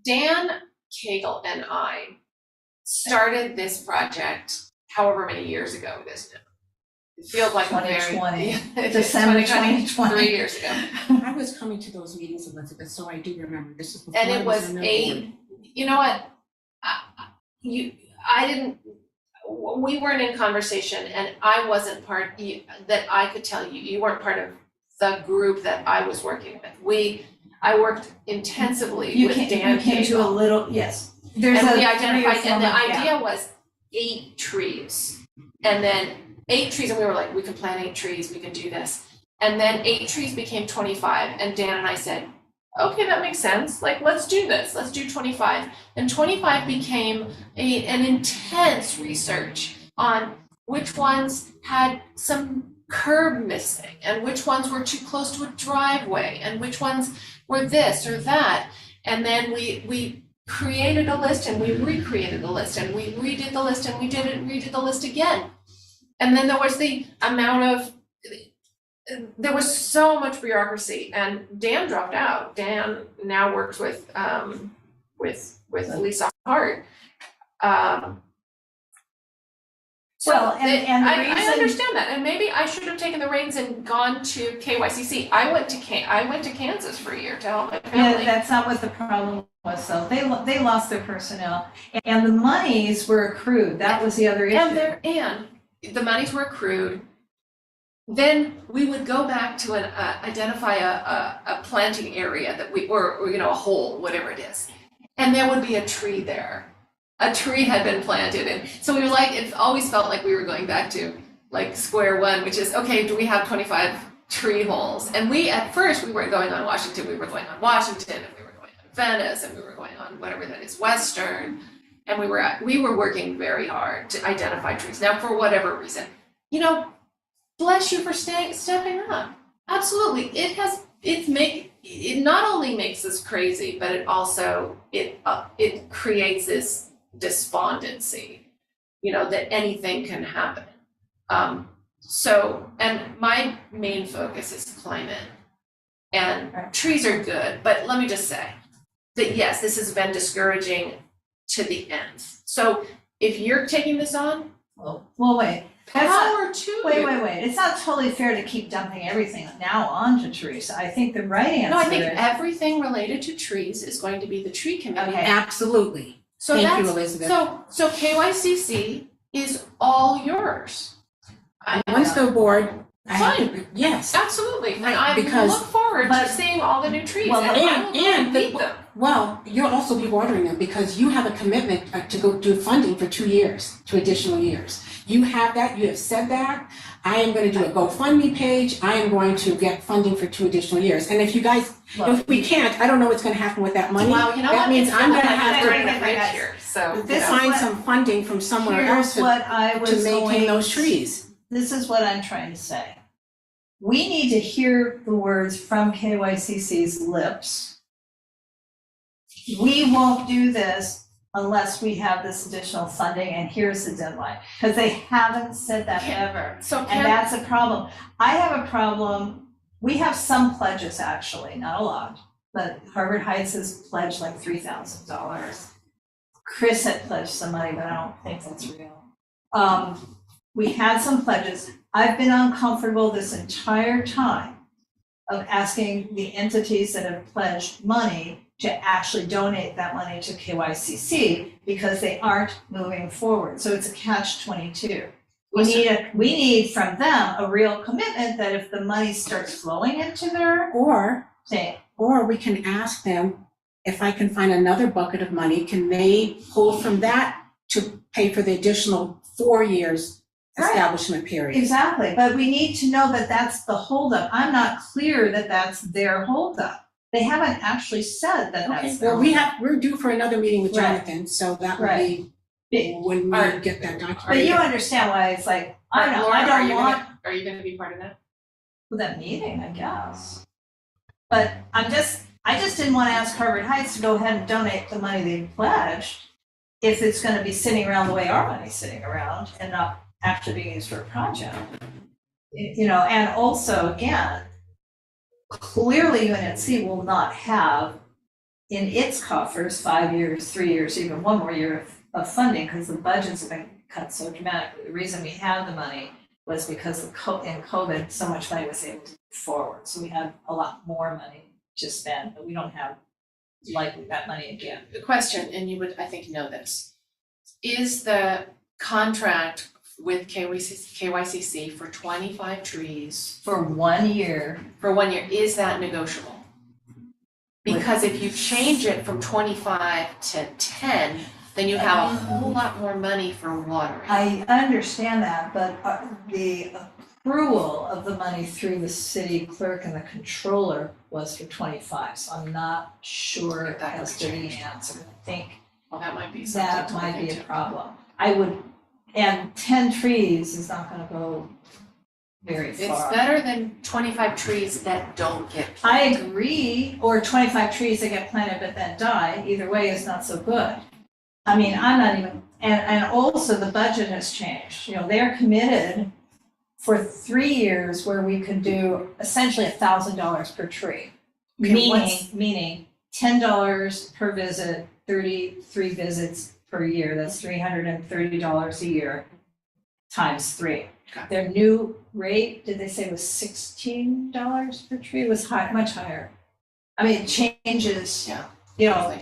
Dan Cagle and I started this project however many years ago it is now. It feels like a very. 2020, December 2020. 3 years ago. I was coming to those meetings, Elizabeth, so I do remember. This is before And I it was on the board. you know what? We weren't in conversation, and I wasn't that I could tell you, you weren't part of the group that I was working with. I worked intensively with Dan You came to a Cagle. little, yes. And we 3 or identified, 4 and the month gap. idea was 8 trees. And then 8 trees, and we were like, we can plant 8 trees, we can do this. And then 8 trees became 25, and Dan and I said, okay, that makes sense, like, let's do this, let's do 25. And 25 became an intense research on which ones had some curb missing, and which ones were too close to a driveway, and which ones were this or that. And then we created a list, and we recreated the list, and we redid the list, and we redid the list again. And then there was the amount of, there was so much bureaucracy, and Dan dropped out. Dan now works with Lisa Hart. So Well, and the I reason- understand that, and maybe I should have taken the reins and gone to KYCC. I went to Kansas for a year to help my Yeah, family. that's not what the problem was, though. They lost their personnel, and the monies were accrued. That was the other issue. And the monies were accrued. Then we would go back to identify a planting area that or a hole, whatever it is. And there would be a tree there. A tree had been planted, and so we were like, it always felt like we were going back to like square one, which is, okay, do we have 25 tree holes? And at first we weren't going on Washington, we were going on Washington, and we were going on Venice, and we were going on whatever that is, Western. And we were working very hard to identify trees. Now, for whatever reason, bless you for stepping up. Absolutely, it not only makes us crazy, but it also it creates this despondency, that anything can happen. So, and my main focus is climate, and trees are good, but let me just say that yes, this has been discouraging to the end. So if you're taking this on, Well, wait. That's not- power to you. Wait. It's not totally fair to keep dumping everything now onto Teresa. I think the right answer No, I think is. everything related to trees is going to be the tree committee. Okay. Absolutely. So Thank you, that's, Elizabeth. so KYCC is all yours. Once the board, yes. Absolutely, and Right, I because- look forward to but- seeing all the new trees, Well, and I will go and and the- beat them. Well, you'll also be ordering them because you have a commitment to go do funding for 2 years, 2 additional years. You have that, you have said that. I am gonna do a GoFundMe page. I am going to get funding for 2 additional years. And if you guys, if we can't, I don't know what's gonna happen with that money. Well, you know That what? means It's I'm not gonna like have they're to in the fridge here, so. This is find what- some funding from somewhere Here's else to what I was maintain going, those trees. this is what I'm trying to say. We need to hear the words from KYCC's lips. We won't do this unless we have this additional funding, and here's the deadline. Because they haven't said that ever. So And Kim, that's a problem. I have a problem, we have some pledges actually, not a lot, but Harvard Heights has pledged like $3,000. Chris had pledged some money, but I don't think that's real. We had some pledges. I've been uncomfortable this entire time of asking the entities that have pledged money to actually donate that money to KYCC because they aren't moving forward. So it's a catch-22. We need from them a real commitment that if the money starts flowing into their thing. Or we can ask them, if I can find another bucket of money, can they pull from that to pay for the additional 4 years Right. establishment period? Exactly, but we need to know that that's the holdup. I'm not clear that that's their holdup. They haven't actually said that Okay, that's their well, holdup. we're due for another meeting with Right. Jonathan, so that would Right. be when we Alright. get that document. But you understand why it's like, I don't know, Laura, I don't want are you gonna be part of that? that meeting, I guess. But I just didn't want to ask Harvard Heights to go ahead and donate the money they pledged if it's gonna be sitting around the way our money's sitting around and not actually being used for a project. You know, and also, again, clearly UNNC will not have in its coffers 5 years, 3 years, even 1 more year of funding, because the budgets have been cut so dramatically. The reason we had the money was because in COVID, so much money was able to move forward. So we had a lot more money to spend, but we don't have likely that money again. The question, and you would, I think, know this, is the contract with KYCC for 25 trees For 1 year, for 1 year, is that negotiable? Because if you change it from 25 to 10, then you have a whole lot more money for watering. I understand that, but the accrual of the money through the city clerk and the controller was for 25, so I'm not sure That as could to the change. answer. I think Well, that might be something that to might look be a into. problem. And 10 trees is not gonna go very It's far. better than 25 trees that don't get I planted. agree, or 25 trees that get planted but then die, either way is not so good. I mean, I'm not even, and also the budget has changed, you know, they're committed for 3 years where we could do essentially $1,000 per tree. Okay, Meaning $10 per visit, 33 visits per year, that's $330 a year times 3. Got it. Their new rate, did they say was $16 per tree? It was high, much higher. I mean, it changes, Yeah. you know,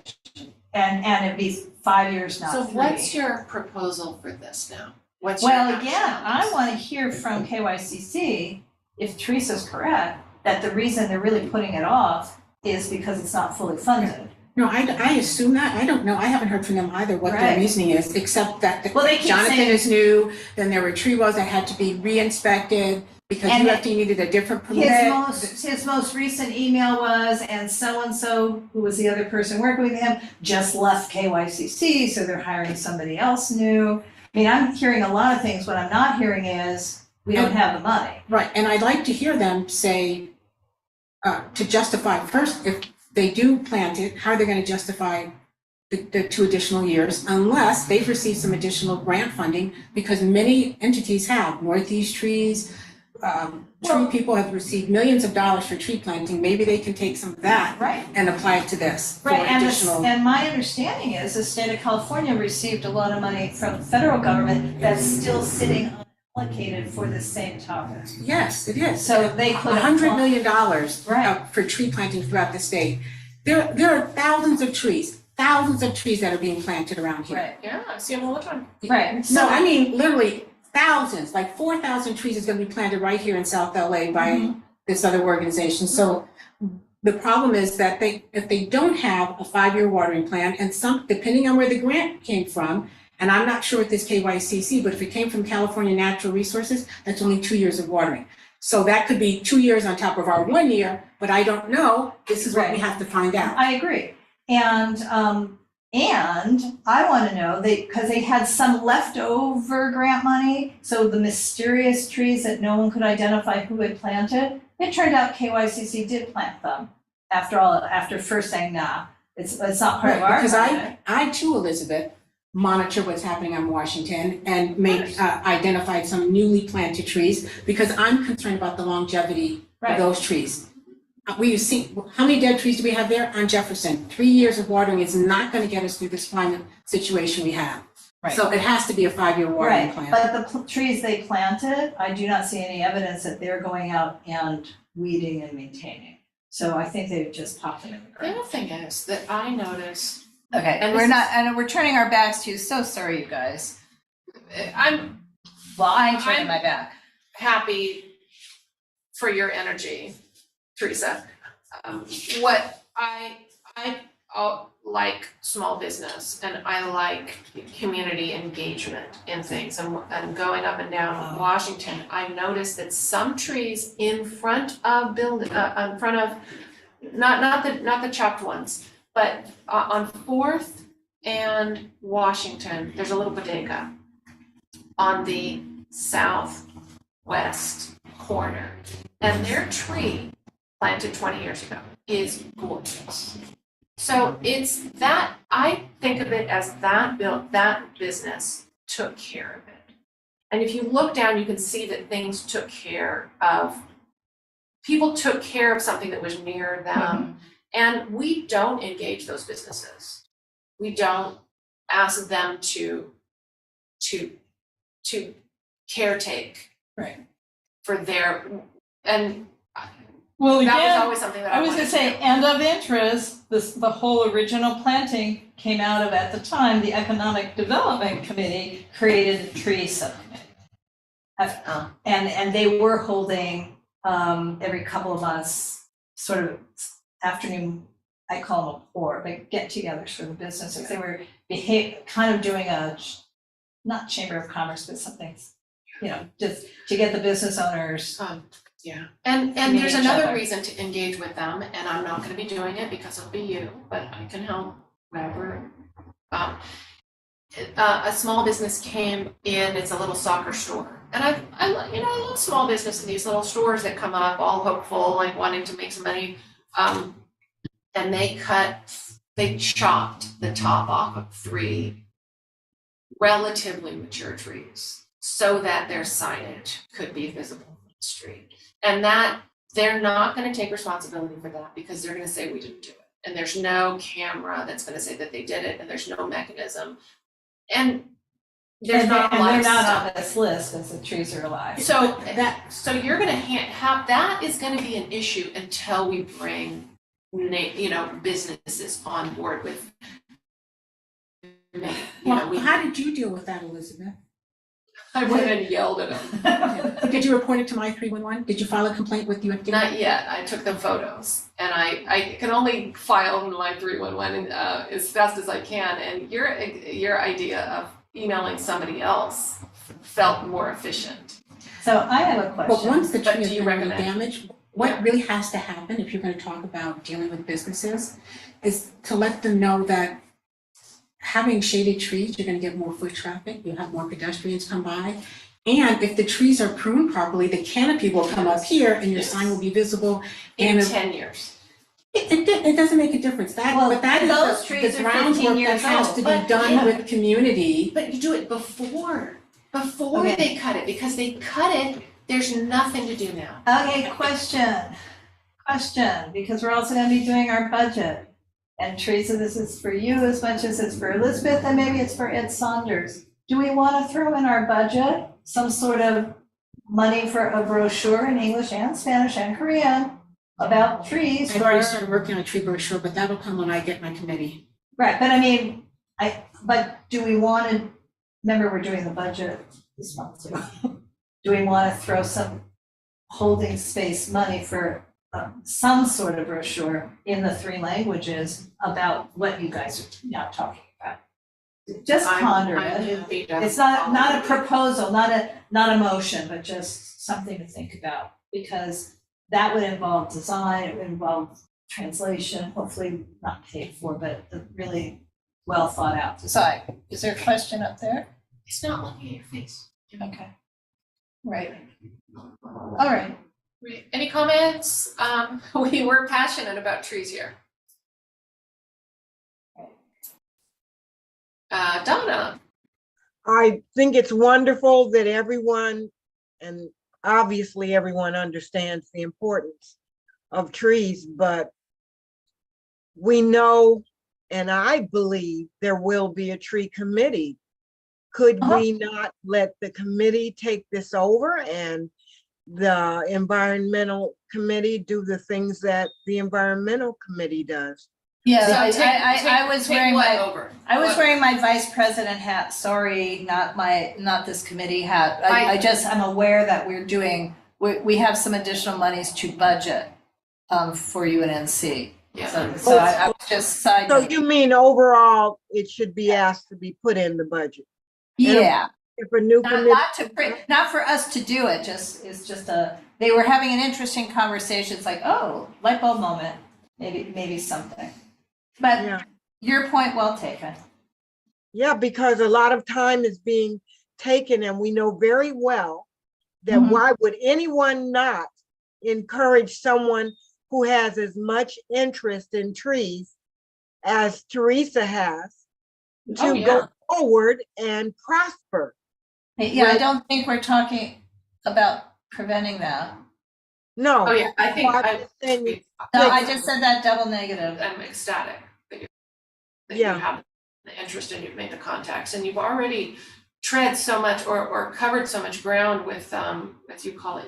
and it'd be 5 years, not 3. So what's your proposal for this now? What's your Well, action again, on I this? want to hear from KYCC, if Teresa's correct, that the reason they're really putting it off is because it's not fully funded. No, I assume that, I don't know, I haven't heard from them either what their Right. reasoning is, except that Well, they keep Jonathan saying- is new, then there were tree wells that had to be re-inspected because And UFT needed a different permit. His most recent email was, and so-and-so, who was the other person working with him, just left KYCC, so they're hiring somebody else new. I mean, I'm hearing a lot of things, what I'm not hearing is, we don't have the money. Right, and I'd like to hear them say, to justify, first, if they do plant it, how they're gonna justify the 2 additional years, unless they've received some additional grant funding, because many entities have, Northeast Trees, tree people have received millions of dollars for tree planting, maybe they can take some of that Right. and apply it to this for Right, additional. and my understanding is the state of California received a lot of money from the federal government that's still sitting unallocated for this same topic. Yes, it is. So they could have. $100 million Right. for tree planting throughout the state. There are thousands of trees that are being planted around here. Right, Yeah, I see them all the time. right. So I mean, literally thousands, like 4,000 trees is gonna be planted right here in South LA by Mhm. this other organization. So the problem is that if they don't have a 5-year watering plan, and depending on where the grant came from, and I'm not sure with this KYCC, but if it came from California Natural Resources, that's only 2 years of watering. So that could be 2 years on top of our 1 year, but I don't know. This is what we Right. have to find out. I agree. And I want to know, because they had some leftover grant money, so the mysterious trees that no one could identify who had planted, it turned out KYCC did plant them after first saying, nah, it's not part of our Because project. I too, Elizabeth, monitor what's happening on Washington and identified some newly planted trees because I'm concerned about the longevity Right. of those trees. We've seen, how many dead trees do we have there on Jefferson? 3 years of watering is not going to get us through this climate situation we have. Right. So it has to be a 5-year watering Right, plan. but the trees they planted, I do not see any evidence that they're going out and weeding and maintaining. So I think they've just popped them in the The ground. other thing is that I noticed, Okay, And we're this not, and we're turning our backs to you, so sorry, you guys. I'm Well, I ain't turning my back. happy for your energy, Teresa. What I like small business and I like community engagement in things and going up and down Washington, I noticed that some trees in front of not the chopped ones, but on 4th and Washington, there's a little bodega on the southwest corner. And their tree, planted 20 years ago, is gorgeous. So it's that, I think of it as that business took care of it. And if you look down, you can see that things took care of, people took care of something that was near them. And we don't engage those businesses. We don't ask them to caretake. Right. For their, and Well, that was again, always something that I I was wanted gonna to say, do. end of interest, the whole original planting came out of, at the time, the Economic Development Committee created a tree subcommittee. And they were holding, every couple of months, sort of afternoon, I call them a pour, but get-togethers for the businesses. They were kind of doing not Chamber of Commerce, but something, just to get the business owners. Yeah, and meet there's each another other. reason to engage with them, and I'm not gonna be doing it because it'll be you, but I can help wherever. A small business came in, it's a little soccer store, and I love small business in these little stores that come up, all hopeful, like wanting to make some money. And they chopped the top off of 3 relatively mature trees so that their signage could be visible from the street. And that, they're not gonna take responsibility for that because they're gonna say we didn't do it. And there's no camera that's gonna say that they did it, and there's no mechanism. And there's not a lot And of they're not stuff. on this list because the trees are alive. So you're gonna have, that is gonna be an issue until we bring businesses on board with. Well, how did you deal with that, Elizabeth? I went and yelled at them. Did you report it to my 311? Did you file a complaint with UNNC? Not yet, I took them photos, and I can only file my 311 as fast as I can, and your idea of emailing somebody else felt more efficient. So I have a question. But once the But tree do is you really recommend- damaged, what really has to happen if you're going to talk about dealing with businesses is to let them know that having shaded trees, you're going to get more foot traffic, you'll have more pedestrians come by. And if the trees are pruned properly, the canopy will come up here and your sign will be visible. In And 10 years. it doesn't make a difference. Well, But that those is trees the are 15 groundwork that years has old. to But be done yeah. with community. But you do it before Okay. they cut it, because they cut it, there's nothing to do now. Okay, question, because we're also gonna be doing our budget. And Teresa, this is for you as much as it's for Elizabeth, and maybe it's for Ed Saunders. Do we wanna throw in our budget some sort of money for a brochure in English and Spanish and Korean about trees? I've already started working on a tree brochure, but that'll come when I get my committee. Right, but I mean, but do we wanna, remember, we're doing the budget this month too. Do we wanna throw some holding space money for some sort of brochure in the 3 languages about what you guys are now talking about. Just ponder I'm it. happy to It's not a follow. proposal, not a motion, but just something to think about, because that would involve design, it would involve translation, hopefully not paid for, but a really well thought out design. Is there a question up there? It's not looking at your face. Okay. Right. All right. Great. Any comments? We were passionate about trees here. Donna, I think it's wonderful that everyone, and obviously everyone understands the importance of trees, but we know, and I believe there will be a tree committee. Could we not let the committee take this over and the environmental committee do the things that the environmental committee does? Yeah, so I was take wearing what my, over? I was What? wearing my vice president hat, sorry, not this committee hat. I'm aware that we have some additional monies to budget for UNNC. Yeah. So I was just side So noting. you mean overall, it should be asked to be put in the budget? Yeah, If a new committee, not for us to do it, it's just they were having an interesting conversation, it's like, oh, light bulb moment, maybe something. But yeah, your point well taken. yeah, because a lot of time is being taken and we know very well that Mhm. why would anyone not encourage someone who has as much interest in trees as Teresa has Oh, to yeah. go forward and prosper? Yeah, I Right. don't think we're talking about preventing that. No. Oh, yeah, I think Well, I'm just saying No, I just said that double negative. I'm ecstatic that you Yeah. have the interest and you've made the contacts and you've already tread so much or covered so much ground with, as you call it,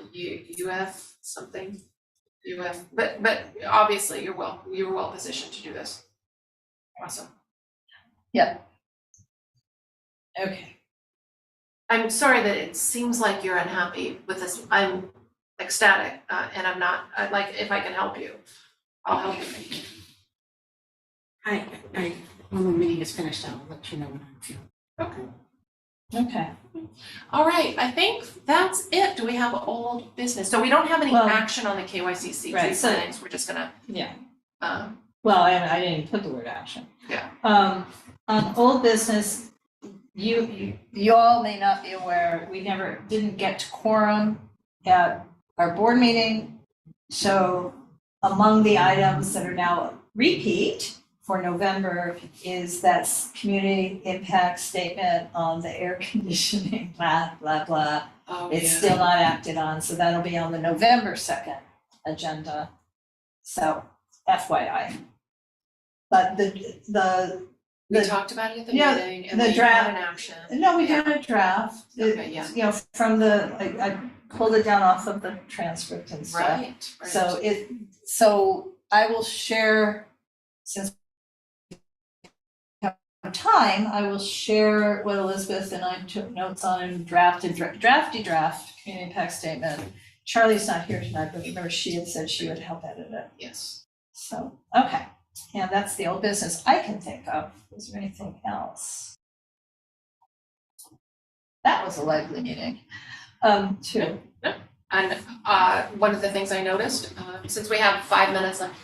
UF something, UF, but obviously you're well positioned to do this. Awesome. Yep. Okay. I'm sorry that it seems like you're unhappy with this. I'm ecstatic, and I'm not, I'd like, if I can help you, I'll help you. When the meeting is finished, I'll let you know when I'm feeling. Okay. Okay. All right, I think that's it. Do we have old business? So we don't have any Well, action on the KYCC right, tree so- plantings. We're just gonna, Yeah. well, I didn't put the word action. Yeah. On old business, you all may not be aware, we didn't get to quorum at our board meeting. So among the items that are now repeat for November is that community impact statement on the air conditioning, blah, blah, blah. oh, It's yeah. still not acted on, so that'll be on the November 2nd agenda. So FYI. But We talked about it at the yeah, meeting and the we draft- had an action. no, we got a draft. Okay, yeah. You know, from I pulled it down off of the transcript and stuff. Right. So I will share, since we have time, I will share what Elizabeth and I took notes on and drafty draft community impact statement. Charlie's not here tonight, but remember she had said she would help edit it. Yes. So, okay, and that's the old business I can think of. Is there anything else? That was a lively meeting, too. And one of the things I noticed, since we have 5 minutes left,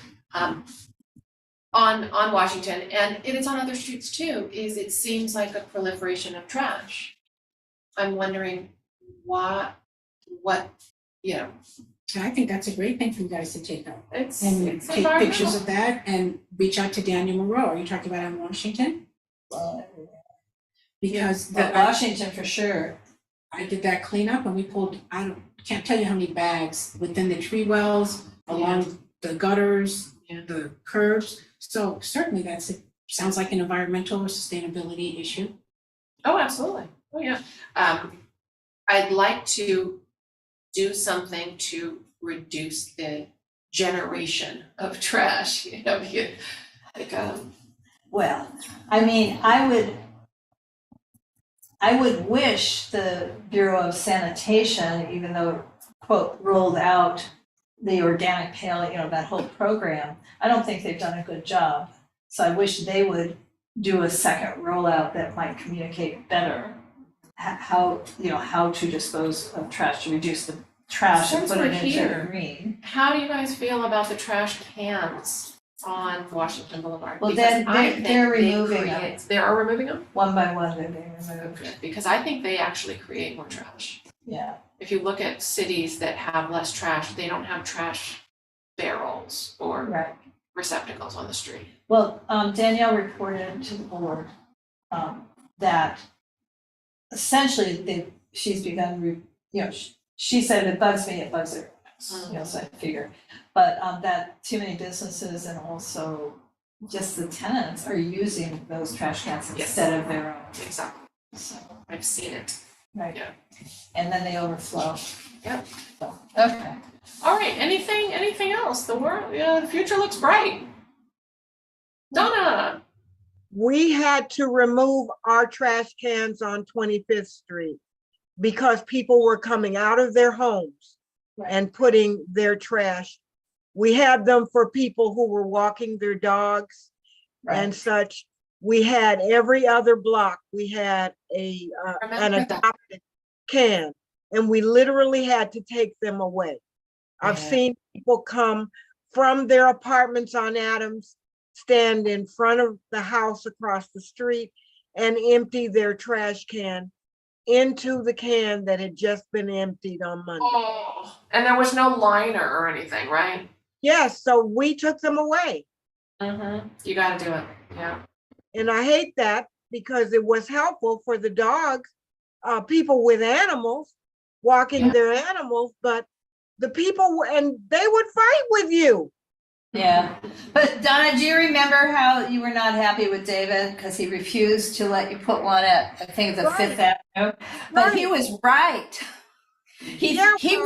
on Washington, and it's on other streets too, is it seems like a proliferation of trash. I'm wondering what, you know, I think that's a great thing for you guys to take up. it's And take pictures environmental. of that and reach out to Daniel Moreau. Are you talking about in Washington? Because Washington for sure. I did that cleanup and we pulled, can't tell you how many bags within the tree wells, along the gutters, the curbs. So certainly sounds like an environmental or sustainability issue. Oh, absolutely. Oh, yeah. I'd like to do something to reduce the generation of trash, you know, like, Well, I mean, I would wish the Bureau of Sanitation, even though, quote, rolled out the organic pail, that whole program, I don't think they've done a good job. So I wish they would do a second rollout that might communicate better how to dispose of trash, to reduce the trash and Since put it we're into here, green. How do you guys feel about the trash cans on Washington Boulevard? Well, Because then I they're think they removing them. create- They are removing them? One by one, they're being removed. Because I think they actually create more trash. Yeah. If you look at cities that have less trash, they don't have trash barrels or Right. receptacles on the street. Well, Danielle reported to the board that essentially she's begun, she said it bugs me, it bugs everyone else, so I figure. But that too many businesses and also just the tenants are using those trash cans Yes. instead of their own. Exactly. So, I've seen it. right. Yeah. And then they overflow. Yep. So, okay. All right, anything else? The future looks bright. Donna, We had to remove our trash cans on 25th Street because people were coming out of their homes and putting their trash. We had them for people who were walking their dogs and such. We had every other block, we had an Remember that. adopted can, and we literally had to take them away. I've Yeah. seen people come from their apartments on Adams, stand in front of the house across the street and empty their trash can into the can that had just been emptied on Monday. oh, and there was no liner or anything, right? Yes, so we took them away. Mm-hmm. You gotta do it, yeah. And I hate that because it was helpful for the dogs, people with animals, walking their animals, but the people, and they would fight with you. Yeah, but Donna, do you remember how you were not happy with David because he refused to let you put one at, I think, the Fifth Avenue? But he was right. He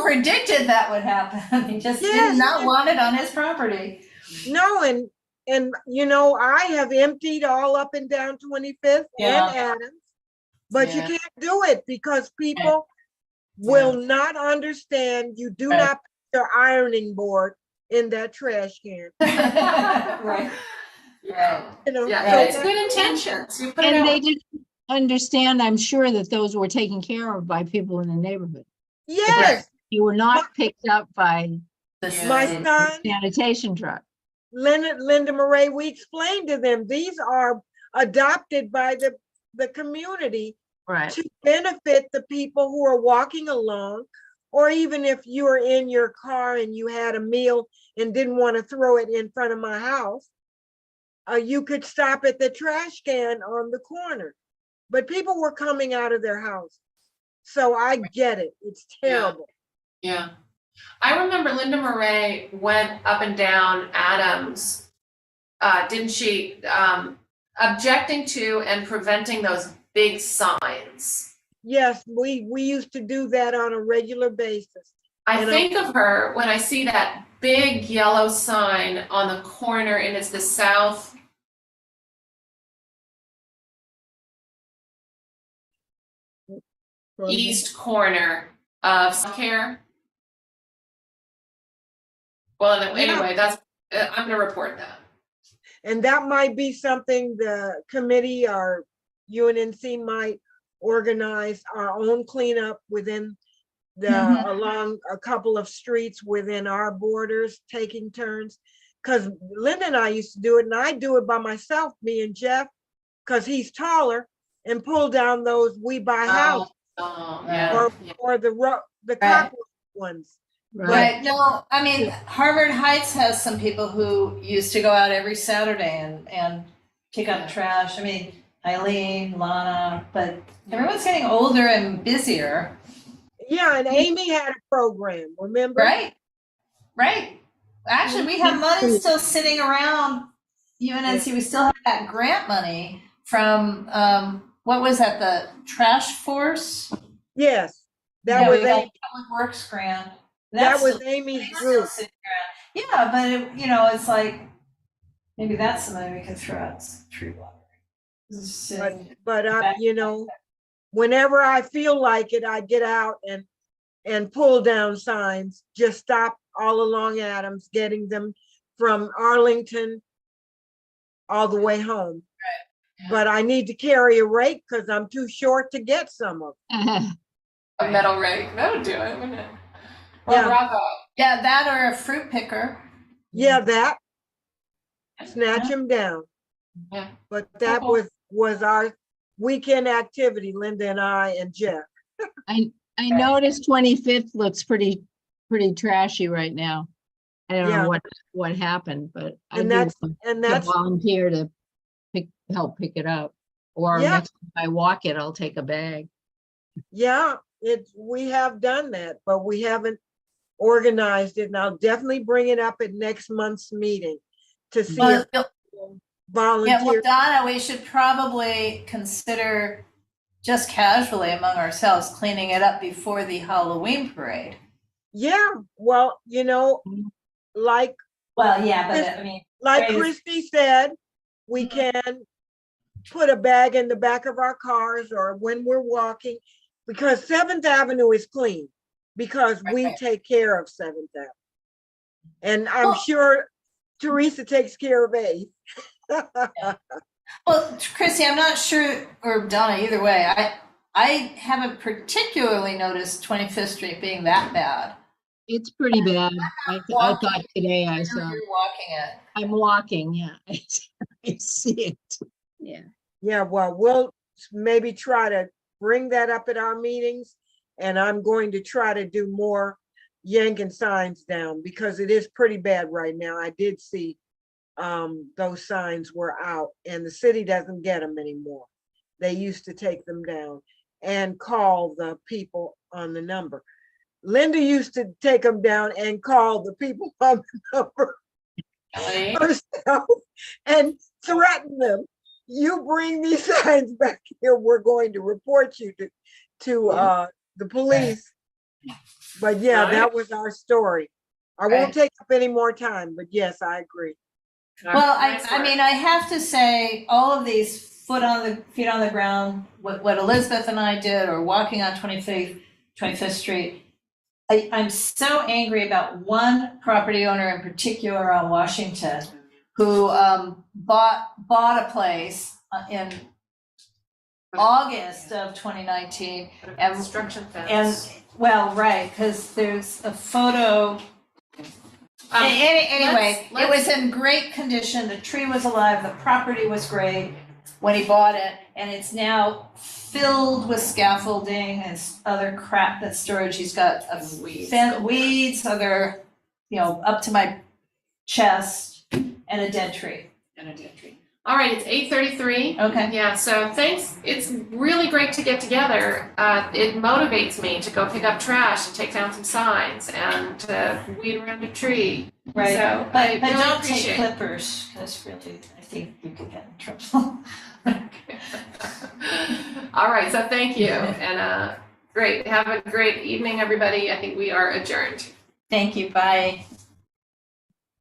predicted that would happen. He just did not want it on his property. No, and I have emptied all up and down 25th and Adams, but you can't do it because people will not understand. You do not put your ironing board in that trash can. Right. Yeah, So it's good intentions. You put it And out. they didn't understand, I'm sure, that those were taken care of by people in the neighborhood. yes, You were not picked up by my son, sanitation truck. Linda Murray, we explained to them, these are adopted by the community Right. to benefit the people who are walking along, or even if you were in your car and you had a meal and didn't want to throw it in front of my house, you could stop at the trash can on the corner. But people were coming out of their house. So I get it. It's terrible. Yeah. I remember Linda Murray went up and down Adams, didn't she? Objecting to and preventing those big signs. Yes, we used to do that on a regular basis. I think of her when I see that big yellow sign on the corner, and it's the southeast corner of Care. Well, anyway, that's I'm gonna report that. And that might be something the committee or UNNC might organize our own cleanup within along a couple of streets within our borders, taking turns. Because Linda and I used to do it, and I do it by myself, me and Jeff, because he's taller, and pull down those We Buy House or the cockroach ones. Right. No, I mean, Harvard Heights has some people who used to go out every Saturday and pick up trash. I mean, Eileen, Lana, but everyone's getting older and busier. Yeah, and Amy had a program, remember? Right. Actually, we have money still sitting around UNNC. We still have that grant money from, what was that, the Trash Force? Yes, that was we got a a Public Works grant. that was still- Amy's it's group. still sitting around. Yeah, but it's like, maybe that's something we could throw out tree water. But whenever I feel like it, I get out and pull down signs, just stop all along Adams, getting them from Arlington all the way home. But I need to carry a rake because I'm too short to get some of them. A metal rake, that would do it, wouldn't it? Or Yeah. Bravo. Yeah, that or a fruit picker. Yeah, that, snatch them down. Yeah. But that Cool. was our weekend activity, Linda and I and Jeff. I noticed 25th looks pretty trashy right now. I don't Yeah. know what happened, but I And do that's, want and to that's, volunteer to help pick it up. Or Yeah. next time I walk it, I'll take a bag. yeah, we have done that, but we haven't organized it. And I'll definitely bring it up at next month's meeting to see if Well, yeah, well, volunteer. Donna, we should probably consider just casually among ourselves cleaning it up before the Halloween parade. Yeah, well, like Well, yeah, Chris- I mean, like Parade is- Christy said, we can put a bag in the back of our cars or when we're walking, because 7th Avenue is clean, because we Right. take care of 7th Avenue. And I'm Well- sure Teresa takes care of 8th. well, Chrissy, I'm not sure, or Donna, either way, I haven't particularly noticed 25th Street being that bad. It's pretty bad. I thought today I saw. You're walking it. I'm walking, yeah. I see it. Yeah. Yeah, well, we'll maybe try to bring that up at our meetings, and I'm going to try to do more yanking signs down because it is pretty bad right now. I did see those signs were out and the city doesn't get them anymore. They used to take them down and call the people on the number. Linda used to take them down and call the people on the number herself and threaten them. You bring these signs back here, we're going to report you to the police. But yeah, that was our story. I won't take up any more time, but yes, I agree. Well, Nice I work. mean, I have to say, all of these feet on the ground, what Elizabeth and I did, or walking on 25th Street, I'm so angry about one property owner in particular on Washington who bought a place in August of 2019. Put a construction And, fence. well, right, because there's a photo. Anyway, it was in great condition. The tree was alive. The property was great when he bought it. And it's now filled with scaffolding and other crap that's storage. He's got weeds, other, up to my chest, and a dead tree. All right, it's 8:33. Okay. Yeah, so thanks. It's really great to get together. It motivates me to go pick up trash and take down some signs and weed around a tree. Right. So, But I don't really take appreciate it. clippers, because really, I think you could get in trouble. All right, so thank you. And great. Have a great evening, everybody. I think we are adjourned. Thank you. Bye.